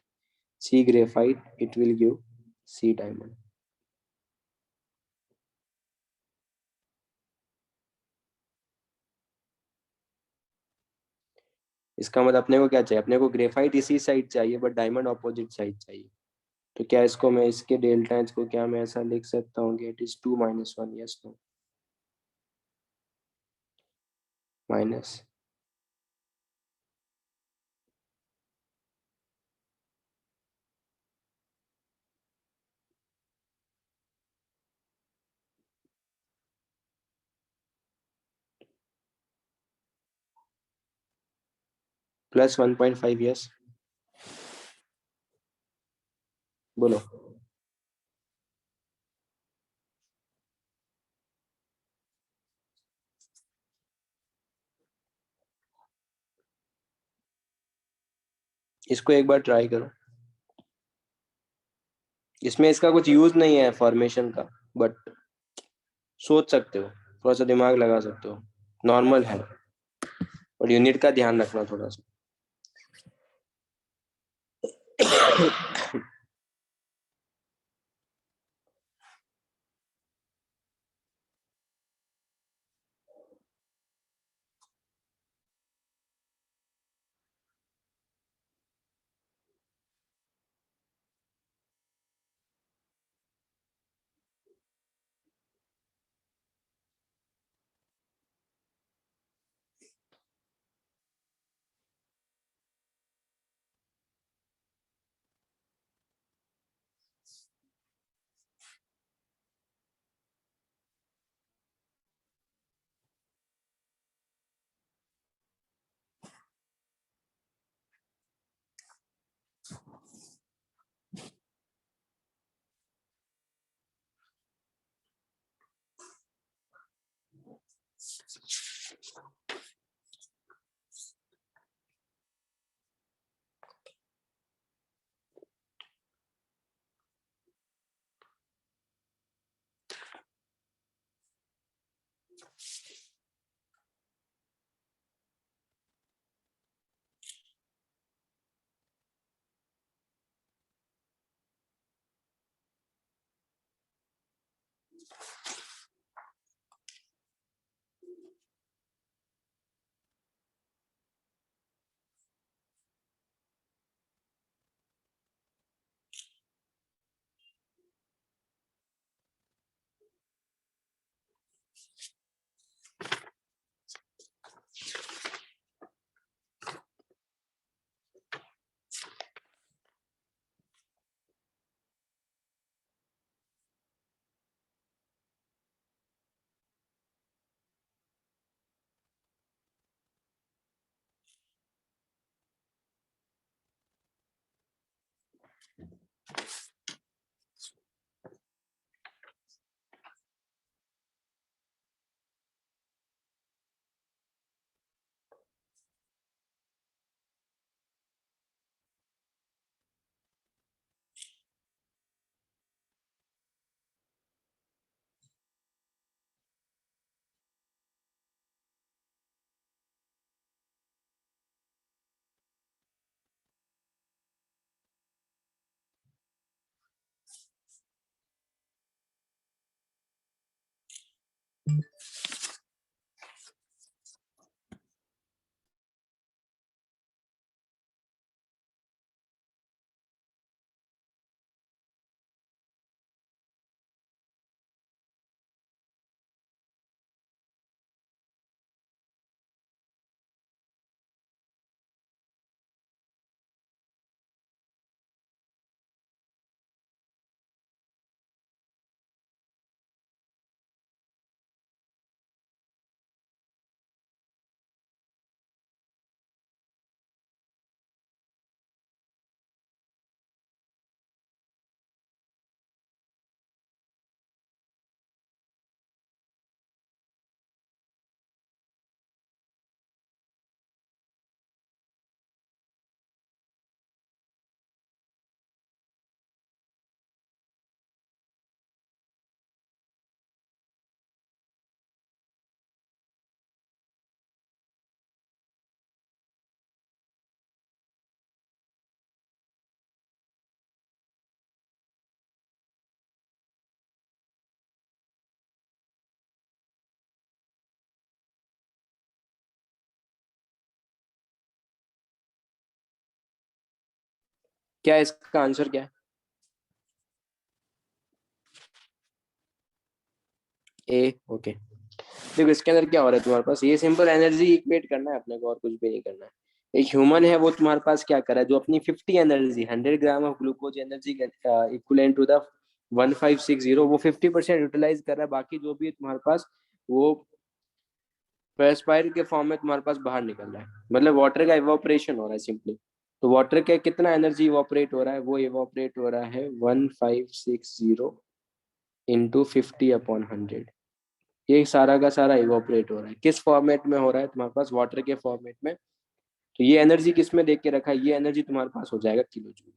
C graphite, it will give C diamond. इसका मतलब अपने को क्या चाहिए? अपने को ग्रेफाइट इसी साइड चाहिए बट डायमंड ऑपोजिट साइड चाहिए। तो क्या इसको मैं, इसके डेल्टा एच को क्या मैं ऐसा लिख सकता हूँ कि it is 2 - 1? Yes, no? Minus plus 1.5? Yes, बोलो। इसको एक बार ट्राई करो। इसमें इसका कुछ यूज नहीं है फॉर्मेशन का, बट सोच सकते हो, थोड़ा सा दिमाग लगा सकते हो, नॉर्मल है। और यूनिट का ध्यान रखना थोड़ा सा। क्या इसका आंसर क्या है? ए, ओके। देखो इसके अंदर क्या हो रहा है तुम्हारे पास, ये सिंपल एनर्जी इक्वेट करना है अपने को, और कुछ भी नहीं करना है। एक ह्यूमन है, वो तुम्हारे पास क्या कर रहा है, जो अपनी 50 energy, 100 gram of glucose energy equivalent to the 1560, वो 50% यूटिलाइज कर रहा है, बाकी जो भी है तुम्हारे पास वो पर्सपायर के फॉर्म में तुम्हारे पास बाहर निकल रहा है, मतलब वाटर का इवोपरेशन हो रहा है सिंपली। तो वाटर का कितना एनर्जी इवोपरेट हो रहा है, वो इवोपरेट हो रहा है 1560 इंटू 50/100। ये सारा का सारा इवोपरेट हो रहा है, किस फॉर्मेट में हो रहा है तुम्हारे पास, वाटर के फॉर्मेट में। तो ये एनर्जी किस में देख के रखा है, ये एनर्जी तुम्हारे पास हो जाएगा किलो जूल।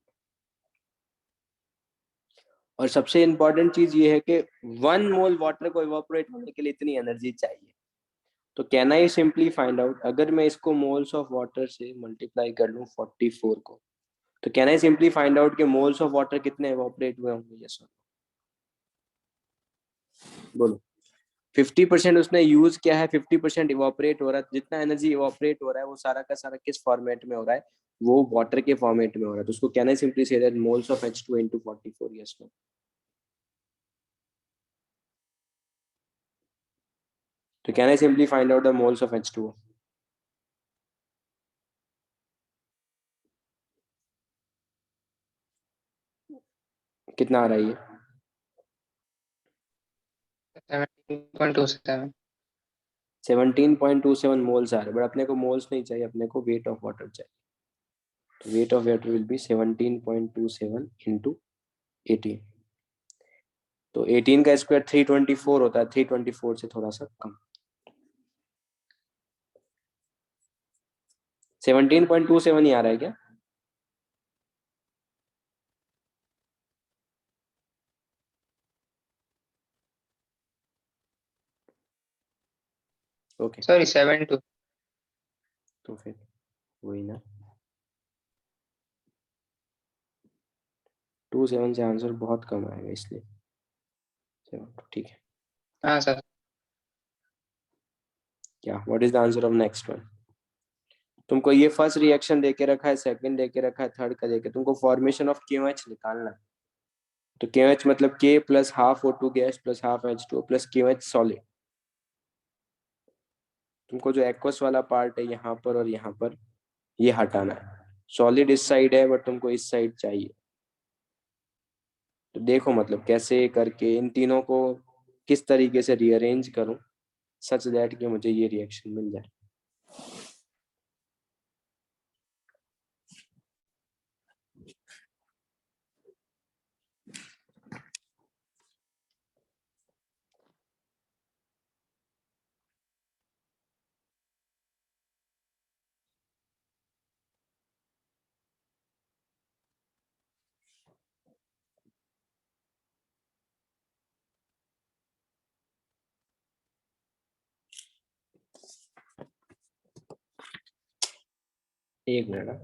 और सबसे इंपॉर्टेंट चीज ये है कि 1 मोल वाटर को इवोपरेट होने के लिए इतनी एनर्जी चाहिए। तो can I simply find out, अगर मैं इसको मोल्स ऑफ वाटर से मल्टीप्लाई कर लूं 44 को, तो can I simply find out कि मोल्स ऑफ वाटर कितने इवोपरेट हुए होंगे? यस सर, बोलो। 50% उसने यूज किया है, 50% इवोपरेट हो रहा है। जितना एनर्जी इवोपरेट हो रहा है वो सारा का सारा किस फॉर्मेट में हो रहा है, वो वाटर के फॉर्मेट में हो रहा है। तो उसको can I simply say that moles of H2 into 44? Yes no. तो can I simply find out the moles of H2O? कितना आ रहा है ये? 17.27. 17.27 मोल्स आ रहे हैं, बट अपने को मोल्स नहीं चाहिए, अपने को वेट ऑफ वाटर चाहिए। तो weight of water will be 17.27 into 18। तो 18 का स्क्वायर 324 होता है, 324 से थोड़ा सा कम। 17.27 ही आ रहा है क्या? Okay, Sorry, 7.2. तो फिर वही ना, 27 से आंसर बहुत कम आएगा, इसलिए 7, ठीक है। हाँ सर. क्या, what is the answer of next one? तुमको ये फर्स्ट रिएक्शन देके रखा है, सेकंड देके रखा है, थर्ड का देके, तुमको फॉर्मेशन ऑफ KOH निकालना है। तो KOH मतलब K plus half O2 gas plus half H2O plus KOH solid. तुमको जो एक्वस वाला पार्ट है यहाँ पर और यहाँ पर, ये हटाना है। सॉलिड इस साइड है, बट तुमको इस साइड चाहिए। तो देखो मतलब कैसे करके इन तीनों को किस तरीके से रीअरेंज करूं सच दैट कि मुझे ये रिएक्शन मिल जाए। एक मिनट हाँ।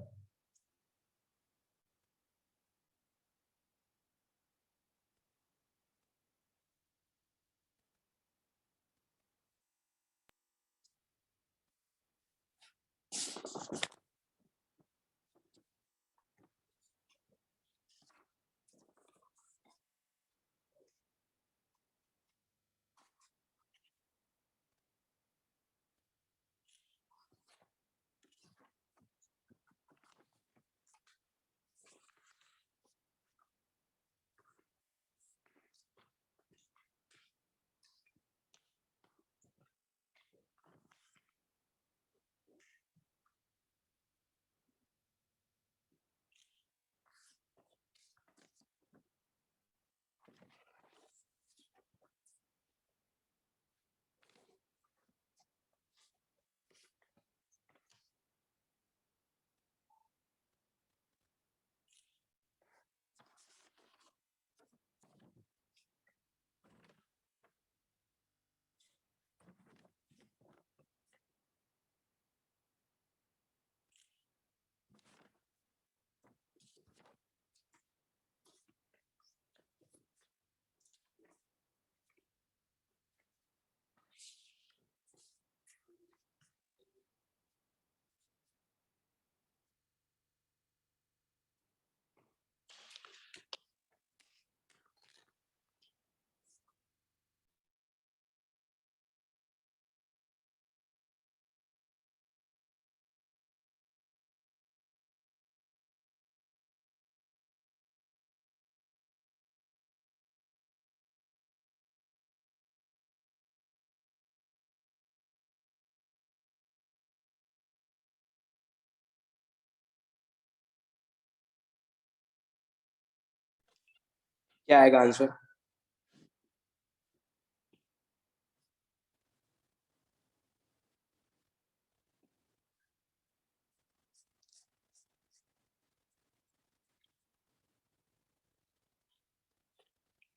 क्या आएगा आंसर?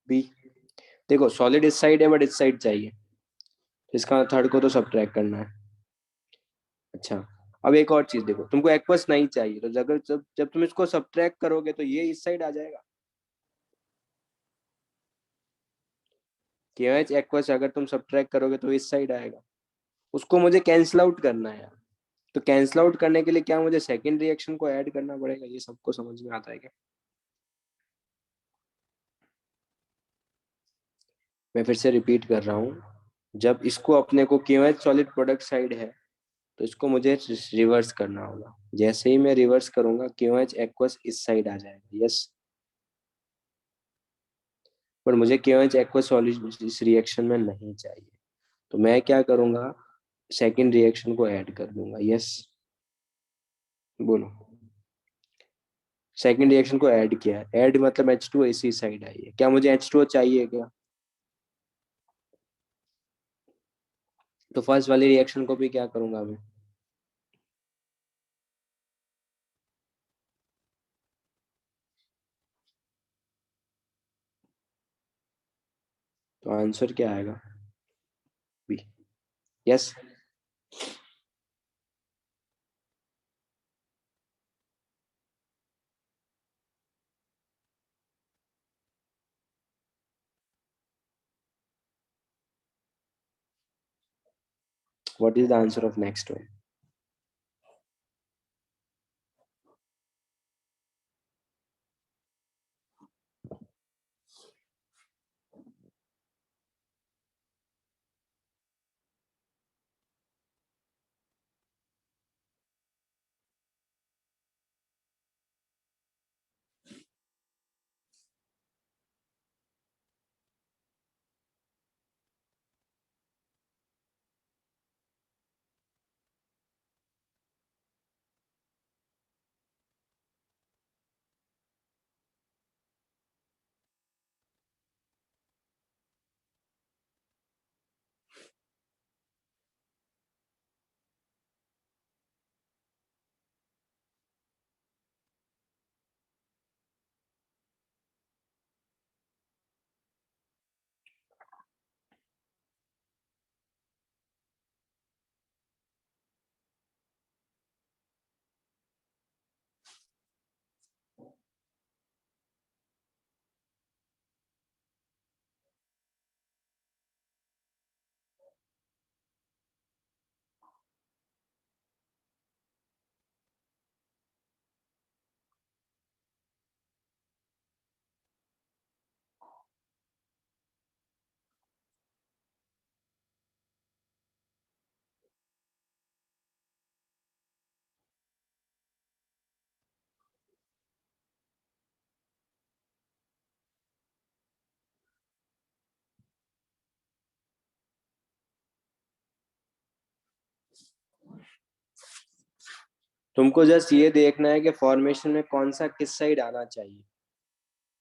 बी। देखो सॉलिड इस साइड है बट इस साइड चाहिए, इसका थर्ड को तो सब्ट्रैक्ट करना है। अच्छा, अब एक और चीज देखो, तुमको एक्वस नहीं चाहिए तो अगर जब जब तुम इसको सब्ट्रैक्ट करोगे तो ये इस साइड आ जाएगा। केएच एक्वस अगर तुम सब्ट्रैक्ट करोगे तो इस साइड आएगा, उसको मुझे कैंसिल आउट करना है यार। तो कैंसिल आउट करने के लिए क्या मुझे सेकंड रिएक्शन को ऐड करना पड़ेगा? ये सबको समझ में आता है क्या? मैं फिर से रिपीट कर रहा हूँ, जब इसको अपने को केएच सॉलिड प्रोडक्ट साइड है तो इसको मुझे रिवर्स करना होगा। जैसे ही मैं रिवर्स करूंगा केओएच एक्वस इस साइड आ जाएगा। यस, पर मुझे केओएच एक्वस सॉल्यूशन इस रिएक्शन में नहीं चाहिए, तो मैं क्या करूंगा, सेकंड रिएक्शन को ऐड कर दूंगा। यस, बोलो। सेकंड रिएक्शन को ऐड किया, ऐड मतलब H2 इसी साइड आई है। क्या मुझे H2 चाहिए क्या? तो फर्स्ट वाली रिएक्शन को भी क्या करूंगा मैं? तो आंसर क्या आएगा? B. Yes. What is the answer of next one? तुमको जस्ट ये देखना है कि फॉर्मेशन में कौन सा किस साइड आना चाहिए।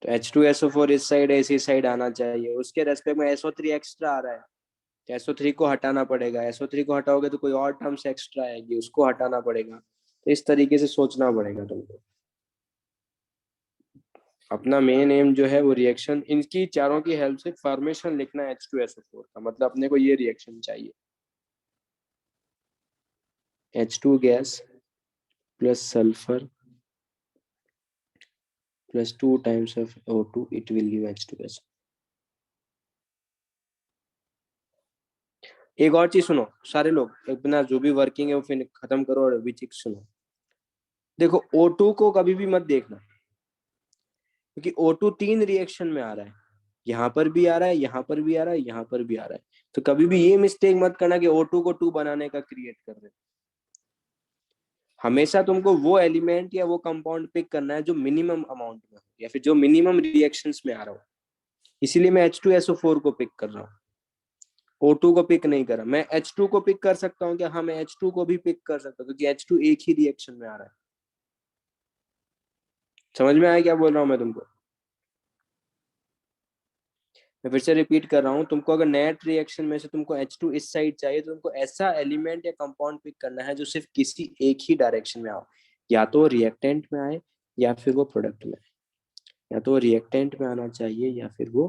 तो H2SO4 इस साइड ऐसी साइड आना चाहिए, उसके रेस्पेक्ट में SO3 एक्स्ट्रा आ रहा है तो SO3 को हटाना पड़ेगा। SO3 को हटाओगे तो कोई और टर्म्स एक्स्ट्रा आएगी, उसको हटाना पड़ेगा। तो इस तरीके से सोचना पड़ेगा तुमको। अपना मेन एम जो है वो रिएक्शन, इनकी चारों की हेल्प से फॉर्मेशन लिखना है H2SO4 का, मतलब अपने को ये रिएक्शन चाहिए H2 gas plus sulphur plus 2 times of O2, it will give H2S। एक और चीज सुनो सारे लोग, एक बिना जो भी वर्किंग है वो फिर खत्म करो और अभी चीज सुनो। देखो O2 को कभी भी मत देखना, क्योंकि O2 तीन रिएक्शन में आ रहा है, यहाँ पर भी आ रहा है, यहाँ पर भी आ रहा है, यहाँ पर भी आ रहा है। तो कभी भी ये मिस्टेक मत करना कि O2 को 2 बनाने का क्रिएट कर रहे हैं। हमेशा तुमको वो एलिमेंट या वो कंपाउंड पिक करना है जो मिनिमम अमाउंट में हो या फिर जो मिनिमम रिएक्शंस में आ रहा हो। इसीलिए मैं H2SO4 को पिक कर रहा हूँ, O2 को पिक नहीं करा। मैं H2 को पिक कर सकता हूँ क्या? हाँ, मैं H2 को भी पिक कर सकता हूँ, क्योंकि H2 एक ही रिएक्शन में आ रहा है। समझ में आया क्या बोल रहा हूँ मैं तुमको? मैं फिर से रिपीट कर रहा हूँ, तुमको अगर नेट रिएक्शन में से तुमको H2 इस साइड चाहिए तो तुमको ऐसा एलिमेंट या कंपाउंड पिक करना है जो सिर्फ किसी एक ही डायरेक्शन में आओ, या तो रिएक्टेंट में आए या फिर वो प्रोडक्ट में आए। या तो रिएक्टेंट में आना चाहिए या फिर वो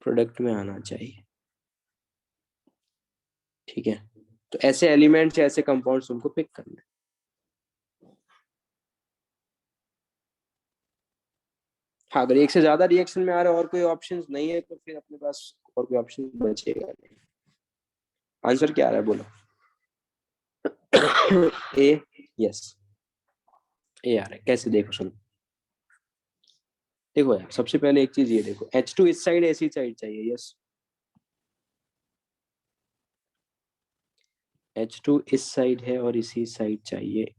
प्रोडक्ट में आना चाहिए। ठीक है, तो ऐसे एलिमेंट्स या ऐसे कंपाउंड्स तुमको पिक करना है। हाँ, अगर एक से ज्यादा रिएक्शन में आ रहा है और कोई ऑप्शंस नहीं है तो फिर अपने पास और कोई ऑप्शन बचेगा नहीं। आंसर क्या आ रहा है बोलो? ए, यस, ए आ रहा है। कैसे? देखो सुनो, देखो यार, सबसे पहले एक चीज ये देखो, H2 इस साइड ऐसी साइड चाहिए, यस। H2 इस साइड है और इसी साइड चाहिए।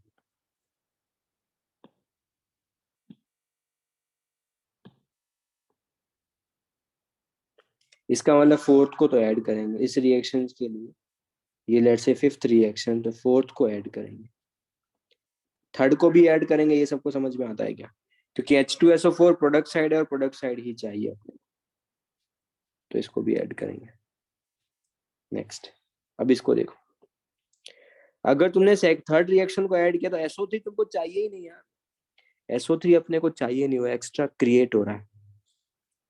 इसका मतलब फोर्थ को तो ऐड करेंगे इस रिएक्शन के लिए। ये लेट से फिफ्थ रिएक्शन, तो फोर्थ को ऐड करेंगे, थर्ड को भी ऐड करेंगे। ये सबको समझ में आता है क्या? क्योंकि H2SO4 प्रोडक्ट साइड है और प्रोडक्ट साइड ही चाहिए अपने, तो इसको भी ऐड करेंगे। नेक्स्ट, अब इसको देखो, अगर तुमने थर्ड रिएक्शन को ऐड किया तो SO3 तुमको चाहिए ही नहीं यार। SO3 अपने को चाहिए नहीं, वो एक्स्ट्रा क्रिएट हो रहा है।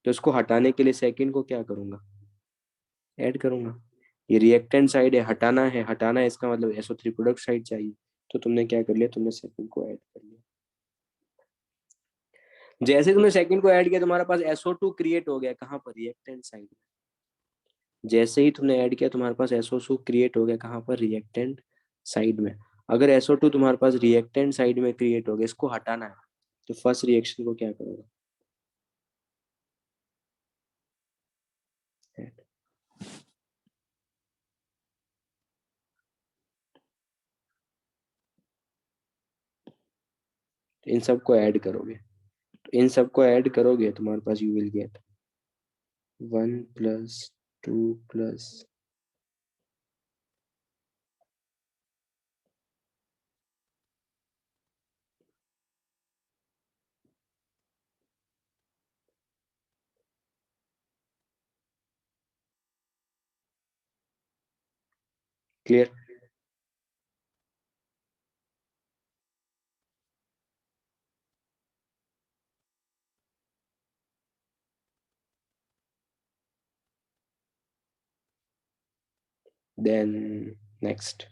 तो इसको हटाने के लिए सेकंड को क्या करूंगा? ऐड करूंगा। ये रिएक्टेंट साइड है, हटाना है, हटाना है, इसका मतलब SO3 प्रोडक्ट साइड चाहिए। तो तुमने क्या कर लिया? तुमने सेकंड को ऐड कर लिया। जैसे तुमने सेकंड को ऐड किया तुम्हारे पास SO2 क्रिएट हो गया, कहाँ पर? रिएक्टेंट साइड में। जैसे ही तुमने ऐड किया तुम्हारे पास SO2 क्रिएट हो गया, कहाँ पर? रिएक्टेंट साइड में। अगर SO2 तुम्हारे पास रिएक्टेंट साइड में क्रिएट हो गया, इसको हटाना है, तो फर्स्ट रिएक्शन को क्या करोगे? तो इन सबको ऐड करोगे, तो इन सबको ऐड करोगे तुम्हारे पास you will get 1 plus 2 plus clear? then next,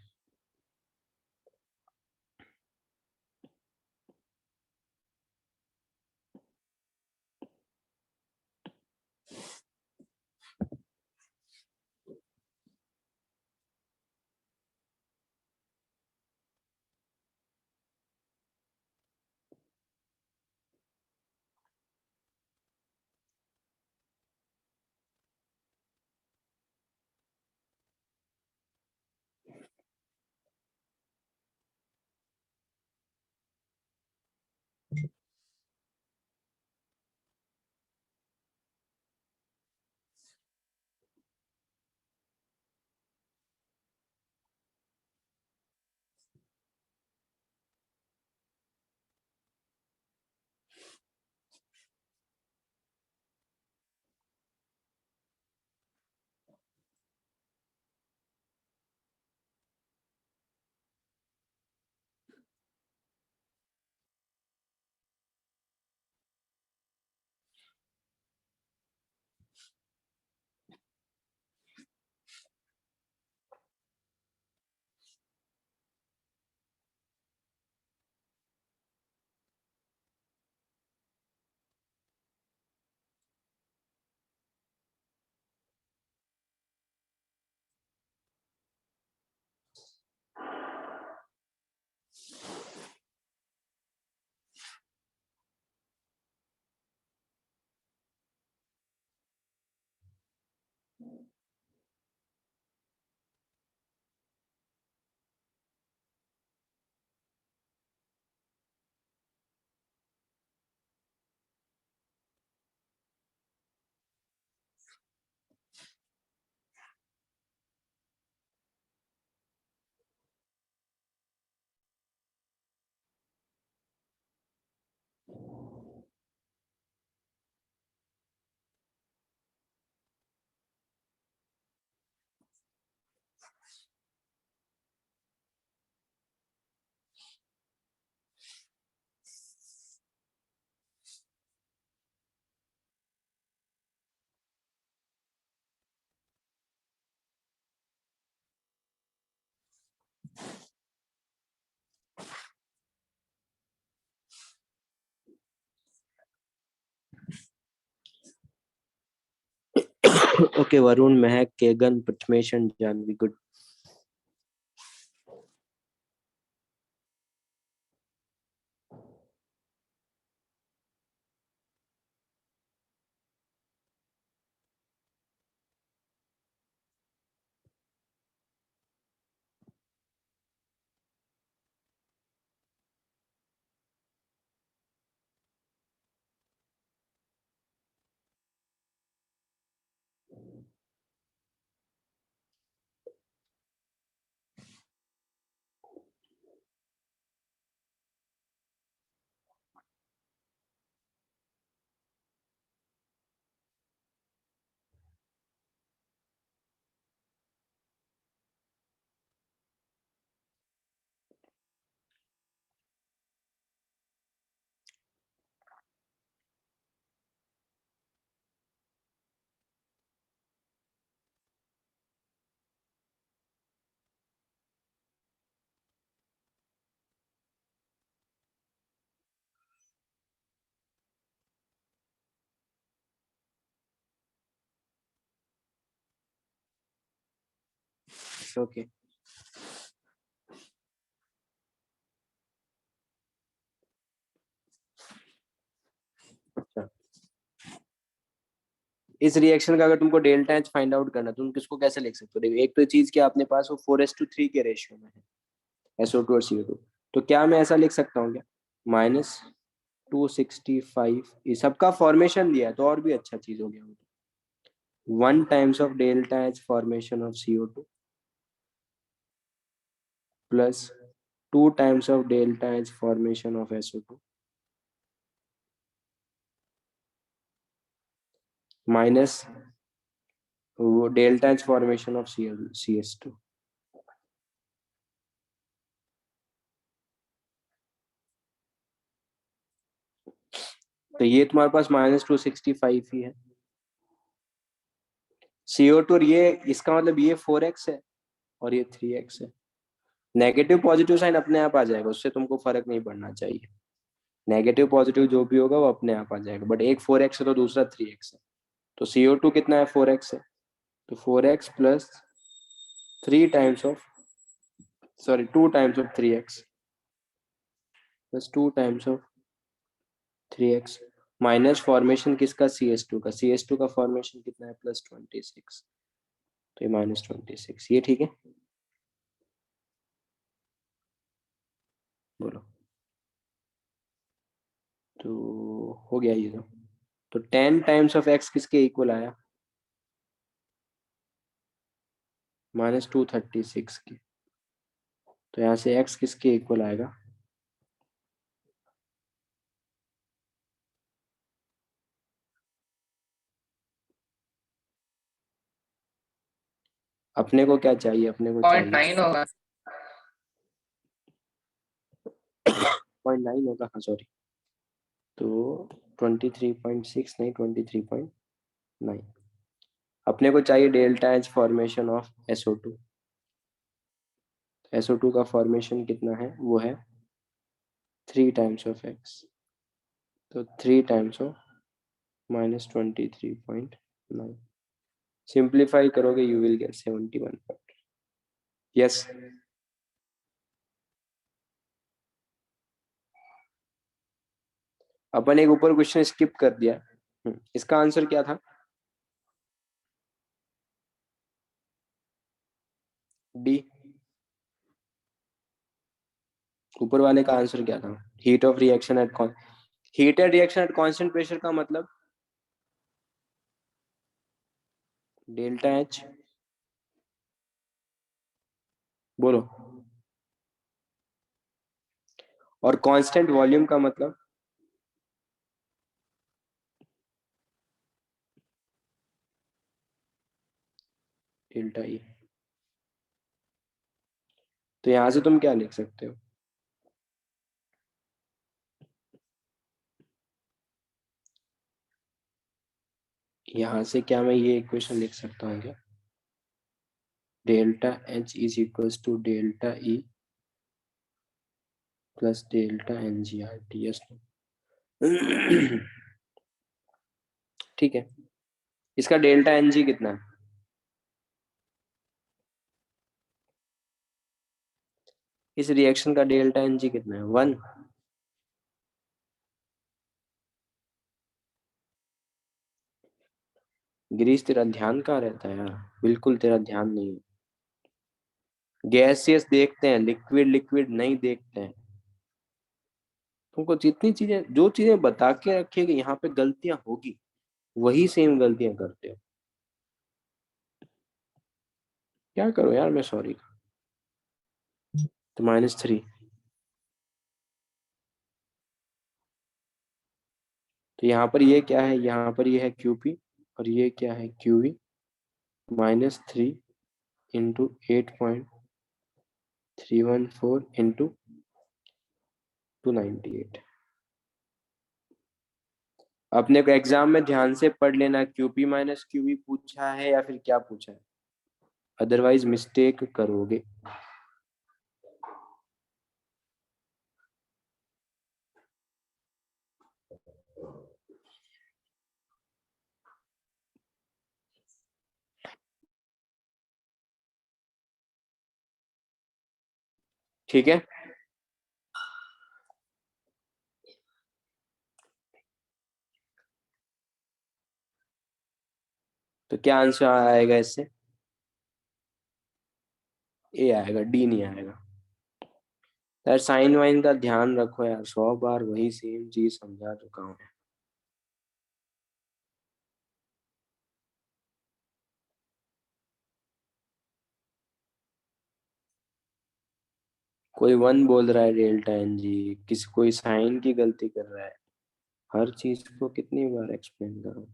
okay, Varun, Mahak, Keegan, Prathamesh and Janvi, good. Okay, अच्छा. इस रिएक्शन का अगर तुमको डेल्टा एच फाइंड आउट करना, तुम किसको कैसे लिख सकते हो? देखो, एक तो चीज क्या अपने पास वो 4:3 के रेशियो में है, SO2 और CO2. तो क्या मैं ऐसा लिख सकता हूँ क्या, -265, ये सबका फॉर्मेशन दिया है तो और भी अच्छा चीज हो गया. 1 times of delta H formation of CO2 plus 2 times of delta H formation of SO2 minus वो delta H formation of CS2. तो ये तुम्हारे पास -265 ही है. CO2 और ये, इसका मतलब ये 4x है और ये 3x है. नेगेटिव पॉजिटिव साइन अपने आप आ जाएगा, उससे तुमको फर्क नहीं पड़ना चाहिए. नेगेटिव पॉजिटिव जो भी होगा वो अपने आप आ जाएगा, बट एक 4x है तो दूसरा 3x है. तो CO2 कितना है, 4x है. तो 4x plus 3 times of, sorry 2 times of 3x plus 2 times of 3x minus formation किसका, CS2 का. CS2 का फॉर्मेशन कितना है, +26. तो ये -26, ये ठीक है. बोलो. तो हो गया ये. तो 10 टाइम्स ऑफ x किसके इक्वल आया, -236 के. तो यहाँ से x किसके इक्वल आएगा, अपने को क्या चाहिए, अपने को चाहिए 0.9 होगा. 0.9 होगा, हाँ सॉरी. तो 23.6 नहीं, 23.9. अपने को चाहिए delta H formation of SO2. SO2 का फॉर्मेशन कितना है, वो है 3 टाइम्स ऑफ x. तो 3 टाइम्स ऑफ -23.9. सिंप्लीफाई करोगे यू विल गेट 71. यस. अपन एक ऊपर क्वेश्चन स्किप कर दिया. इसका आंसर क्या था, डी. ऊपर वाले का आंसर क्या था, heat of reaction at heated reaction at constant pressure का मतलब डेल्टा एच. बोलो. और कांस्टेंट वॉल्यूम का मतलब डेल्टा ई. तो यहां से तुम क्या लिख सकते हो, यहां से क्या मैं ये इक्वेशन लिख सकता हूँ क्या, delta H is equals to delta E plus delta NGRT. Yes. ठीक है. इसका डेल्टा एन जी कितना है? इस रिएक्शन का डेल्टा एन जी कितना है? 1। गिरीश तेरा ध्यान कहाँ रहता है यार? बिल्कुल तेरा ध्यान नहीं है। गैसियस देखते हैं, लिक्विड लिक्विड नहीं देखते हैं। तुमको जितनी चीजें, जो चीजें बता के रखिए कि यहाँ पे गलतियां होगी, वही सेम गलतियां करते हो। क्या करो यार, मैं सॉरी। तो -3। तो यहाँ पर ये क्या है? यहाँ पर ये है QP और ये क्या है? QV। -3 into 8.314 into 298। अपने को एग्जाम में ध्यान से पढ़ लेना, QP माइनस QV पूछा है या फिर क्या पूछा है, अदरवाइज मिस्टेक करोगे। ठीक है, तो क्या आंसर आएगा इससे? ए आएगा, डी नहीं आएगा। यार साइन वाइन का ध्यान रखो यार, 100 बार वही सेम चीज समझा चुका हूँ। कोई 1 बोल रहा है डेल्टा एन जी, किसी कोई साइन की गलती कर रहा है। हर चीज को कितनी बार एक्सप्लेन करूं?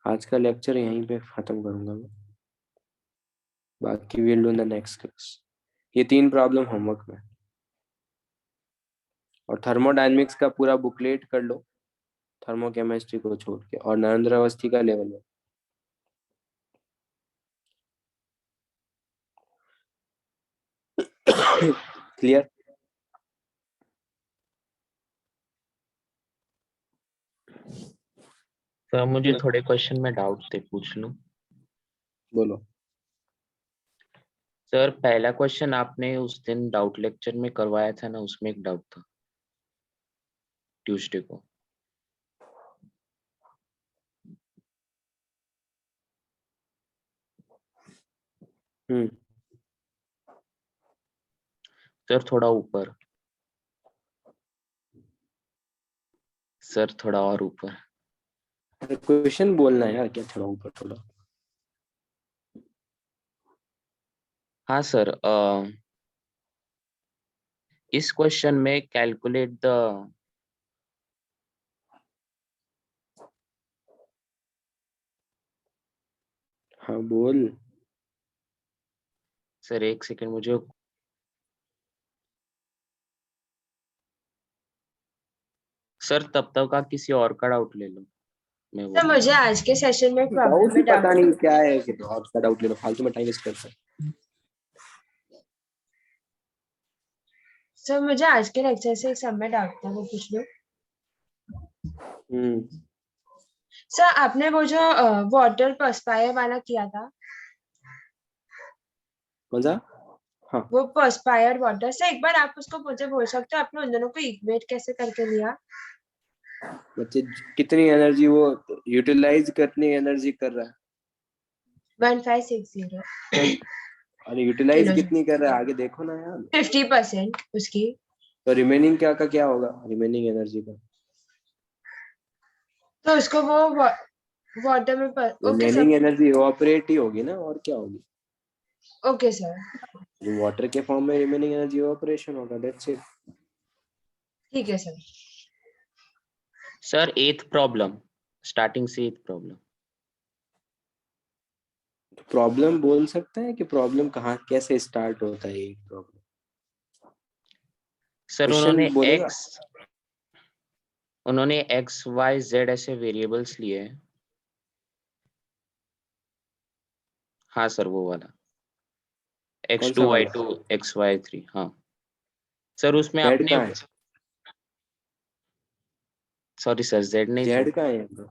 आज का लेक्चर यहीं पे खत्म करूंगा मैं, बाकी will do in the next class. ये 3 प्रॉब्लम होमवर्क में, और थर्मोडायनेमिक्स का पूरा बुकलेट कर लो, थर्मोकेमिस्ट्री को छोड़ के, और नरेंद्र अवस्थी का लेवल में। क्लियर? सर मुझे थोड़े क्वेश्चन में डाउट थे, पूछ लूं? बोलो। सर पहला क्वेश्चन आपने उस दिन डाउट लेक्चर में करवाया था ना, उसमें एक डाउट था ट्यूसडे को। सर थोड़ा ऊपर, सर थोड़ा और ऊपर। क्वेश्चन बोलना है यार, क्या थोड़ा ऊपर थोड़ा? हाँ सर, इस क्वेश्चन में कैलकुलेट द, हाँ बोल। सर एक सेकंड मुझे, सर तब तक आप किसी और का डाउट ले लो, मैं सर वो। मुझे आज के सेशन में प्रॉब्लम डाउट ही में पता डाउट नहीं क्या है कि तो आपका डाउट ले लो, फालतू में टाइम वेस्ट करता है। सर मुझे आज के लेक्चर से एक सब में डाउट था, वो पूछ लो। सर आपने वो जो वाटर पर्सपायर वाला किया था, कौन सा? हाँ, वो पर्सपायर वाटर से, एक बार आप उसको मुझे बोल सकते हो आपने उन दोनों को इक्वेट कैसे करके लिया? बच्चे कितनी एनर्जी वो यूटिलाइज करनी एनर्जी कर रहा है, 1560 और यूटिलाइज किलो कितनी कर रहा है आगे देखो ना यार। 50% उसकी। तो रिमेनिंग क्या का क्या होगा, रिमेनिंग एनर्जी का? तो उसको वो वाटर में okay remaining sir, energy evaporate ही होगी ना, और क्या होगी? ओके सर, वाटर के फॉर्म में रिमेनिंग एनर्जी इवापोरेशन होगा, दैट्स इट। ठीक है sir. Sir 8th problem, starting से 8th प्रॉब्लम। प्रॉब्लम बोल सकते हैं कि प्रॉब्लम कहाँ कैसे स्टार्ट होता है एक प्रॉब्लम? सर क्वेश्चन बोलेगा। उन्होंने x y z ऐसे वेरिएबल्स लिए हैं। हाँ सर वो वाला एक्स कौन टू सा वाई वाला? Two x y three. हाँ सर उसमें जेड आपने, कहाँ है? सॉरी सर जेड नहीं था, जेड कहाँ है bro?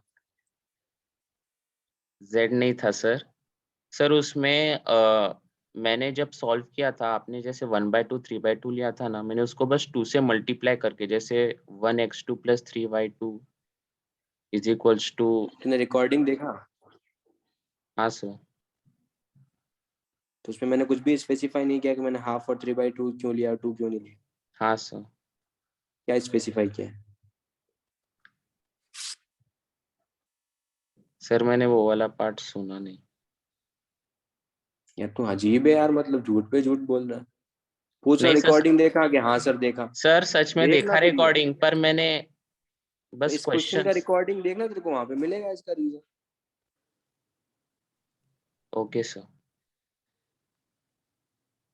जेड नहीं था सर। सर उसमें मैंने जब सॉल्व किया था, आपने जैसे 1/2 3/2 लिया था ना, मैंने उसको बस 2 से मल्टीप्लाई करके, जैसे 1x2 + 3y2 is equals to. तूने रिकॉर्डिंग देखा? हाँ सर। तो उसमें मैंने कुछ भी स्पेसिफाई नहीं किया कि मैंने हाफ और 3/2 क्यों लिया, 2 क्यों नहीं लिया? हाँ सर। क्या स्पेसिफाई किया है? सर मैंने वो वाला पार्ट सुना नहीं। यार तू अजीब है यार, मतलब झूठ पे झूठ बोल रहा है। पूछ रहा नहीं सर, रिकॉर्डिंग देखा कि हाँ सर देखा? सर सच में देखना देखा तो नहीं है। रिकॉर्डिंग, पर मैंने तो बस इस क्वेश्चन का क्वेश्चंस। रिकॉर्डिंग देखना, तेरे को वहां पे मिलेगा इसका रीजन। Okay sir.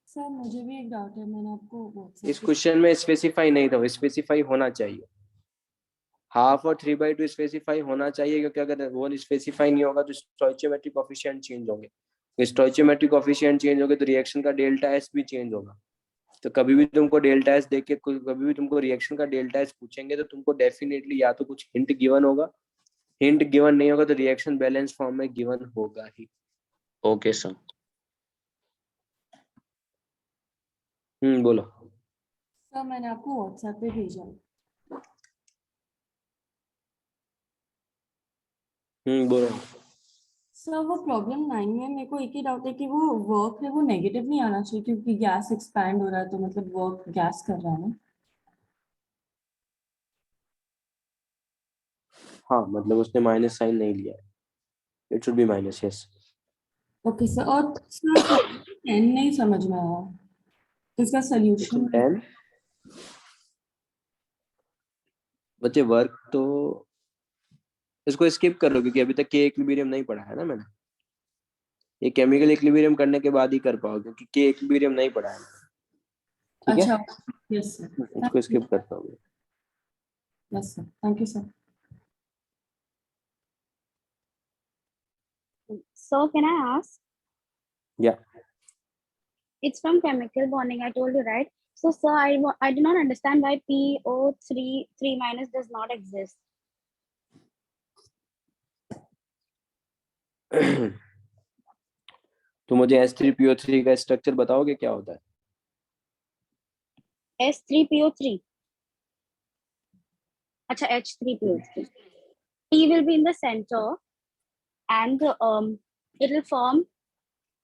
सर मुझे भी एक डाउट है, मैंने आपको इस व्हाट्सएप क्वेश्चन में स्पेसिफाई नहीं था, स्पेसिफाई होना चाहिए। हाफ और 3/2 स्पेसिफाई होना चाहिए, क्योंकि अगर वो स्पेसिफाई नहीं होगा तो स्टोइचियोमेट्रिक कोफिशिएंट चेंज होंगे। स्टोइचियोमेट्रिक कोफिशिएंट चेंज होंगे तो रिएक्शन का डेल्टा एस भी चेंज होगा। तो कभी भी तुमको डेल्टा एस देख के, कभी भी तुमको रिएक्शन का डेल्टा एस पूछेंगे तो तुमको डेफिनेटली या तो कुछ हिंट गिवन होगा, हिंट गिवन नहीं होगा तो रिएक्शन बैलेंस फॉर्म में गिवन होगा ही। Okay sir. बोलो। सर मैंने आपको व्हाट्सएप पे भेजा है। बोलो। सर वो प्रॉब्लम 9 में मेरे को एक ही डाउट है कि वो वर्क है वो नेगेटिव नहीं आना चाहिए, क्योंकि गैस एक्सपैंड हो रहा है तो मतलब वर्क गैस कर रहा है ना। हाँ मतलब उसने माइनस साइन नहीं लिया है, it should B minus, yes. Okay sir, और सर क्वेश्चन 10 नहीं समझ में आया, तो इसका सोल्यूशन। 10 बच्चे वर्क तो इसको स्किप करो, क्योंकि अभी तक के इक्विलिब्रियम नहीं पढ़ा है ना मैंने। ये केमिकल इक्विलिब्रियम करने के बाद ही कर पाओ, क्योंकि के इक्विलिब्रियम नहीं पढ़ा है। ठीक है, अच्छा, यस सर, इसको स्किप करता हूँ। Yes sir, thank you sir. So can I ask? या It's from chemical bonding. I told you, right? So sir, I do not understand why PO3 3 minus does not exist. तो मुझे S3PO3 का structure बताओगे क्या होता है? S3PO3. Acha, H3PO3. T will be in the center, and it will form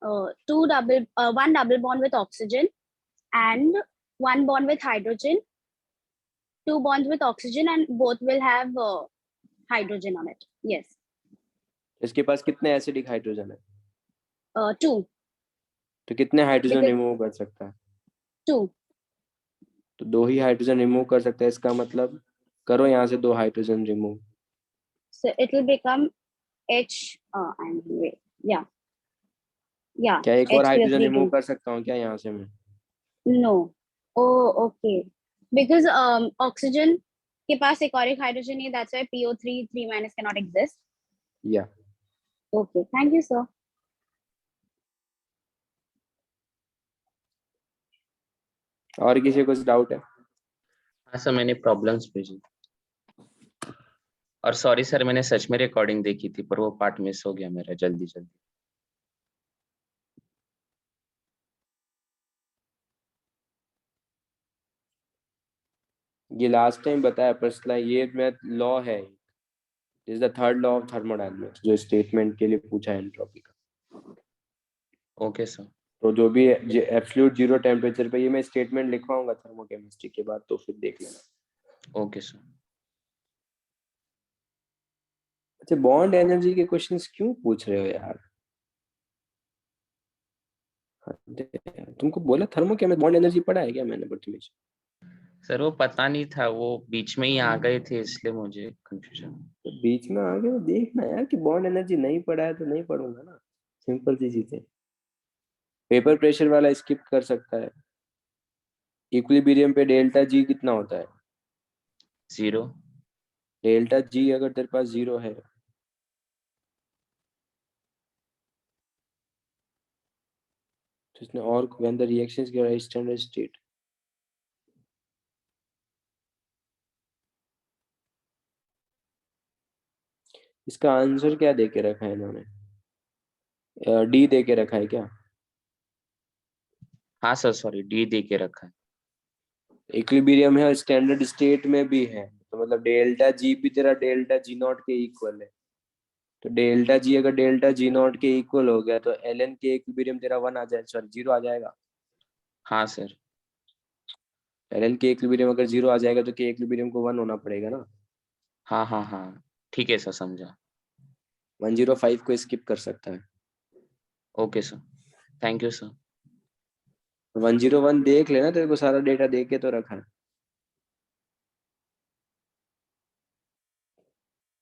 one double bond with oxygen and one bond with hydrogen, two bonds with oxygen, and both will have hydrogen on it. Yes, इसके पास कितने acidic hydrogen है? 2. तो कितने hydrogen Because remove कर सकता है? 2. तो 2 ही hydrogen remove कर सकता है, इसका मतलब करो यहाँ से 2 hydrogen remove. So it will become H. Wait, yeah. क्या एक और हाइड्रोजन HPO3 रिमूव again. कर सकता हूँ क्या यहाँ से मैं? No. Oh, okay. Because oxygen के पास एक और एक हाइड्रोजन है, that's why PO3 3 minus cannot exist. या Okay, thank you, sir. और किसी को कुछ डाउट है? हाँ सर मैंने प्रॉब्लम्स भेजी, और सॉरी सर मैंने सच में रिकॉर्डिंग देखी थी, पर वो पार्ट मिस हो गया मेरा जल्दी जल्दी। ये लास्ट टाइम बताया पर्सनल, ये मैं लॉ है, is the third law of thermodynamics, जो स्टेटमेंट के लिए पूछा है एंट्रोपी का। Okay sir. तो जो भी एब्सोल्यूट जीरो टेम्परेचर पे, ये मैं स्टेटमेंट लिखवाऊंगा थर्मोकेमिस्ट्री के बाद, तो फिर देख लेना। Okay sir. अच्छा, बॉन्ड एनर्जी के क्वेश्चंस क्यों पूछ रहे हो यार? तुमको बोला थर्मोकेमिस्ट्री बॉन्ड एनर्जी पढ़ा है क्या मैंने बदतमीज? सर वो पता नहीं था, वो बीच में ही आ गए थे, इसलिए मुझे कंफ्यूजन। तो बीच में आगे तो देखना यार कि बॉन्ड एनर्जी नहीं पढ़ा है तो नहीं पढ़ूंगा ना, सिंपल सी चीजें। पेपर प्रेशर वाला स्किप कर सकता है। इक्विलिब्रियम पे डेल्टा जी कितना होता है? 0। डेल्टा जी अगर तेरे पास 0 है तो इसने और when the reactions give rise standard state. इसका आंसर क्या दे के रखा है इन्होंने? डी दे के रखा है क्या? हाँ सर, सॉरी, डी दे के रखा है। इक्विलिब्रियम है और स्टैंडर्ड स्टेट में भी है, तो मतलब डेल्टा जी भी तेरा डेल्टा जी नॉट के इक्वल है। तो डेल्टा जी अगर डेल्टा जी नॉट के इक्वल हो गया तो एल एन के इक्विलिब्रियम तेरा 1 आ जाए, सॉरी 0 आ जाएगा। हाँ सर। एल एन के इक्विलिब्रियम अगर 0 आ जाएगा तो के इक्विलिब्रियम को 1 होना पड़ेगा ना। हाँ हाँ हाँ, ठीक है सर, समझा। 105 को स्किप कर सकता है। Okay sir, thank you sir. 101 देख लेना, तेरे को सारा डेटा दे के तो रखा है।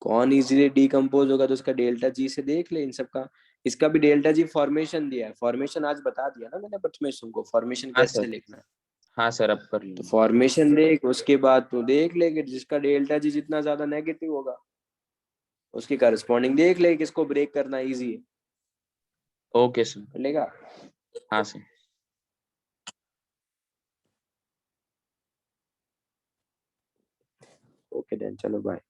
कौन इजीली डिकम्पोज होगा तो उसका डेल्टा जी से देख ले इन सब का। इसका भी डेल्टा जी फॉर्मेशन दिया है, फॉर्मेशन आज बता दिया ना मैंने बच्चों में तुमको, फॉर्मेशन हाँ कैसे सर। लिखना है। हाँ सर, अब कर तो लूँगा। फॉर्मेशन देख, उसके बाद तू देख ले कि जिसका डेल्टा जी जितना ज्यादा नेगेटिव होगा उसकी करस्पॉन्डिंग देख ले किसको ब्रेक करना इजी है। Okay sir. कर लेगा? हाँ सर। ओके देन, चलो बाय।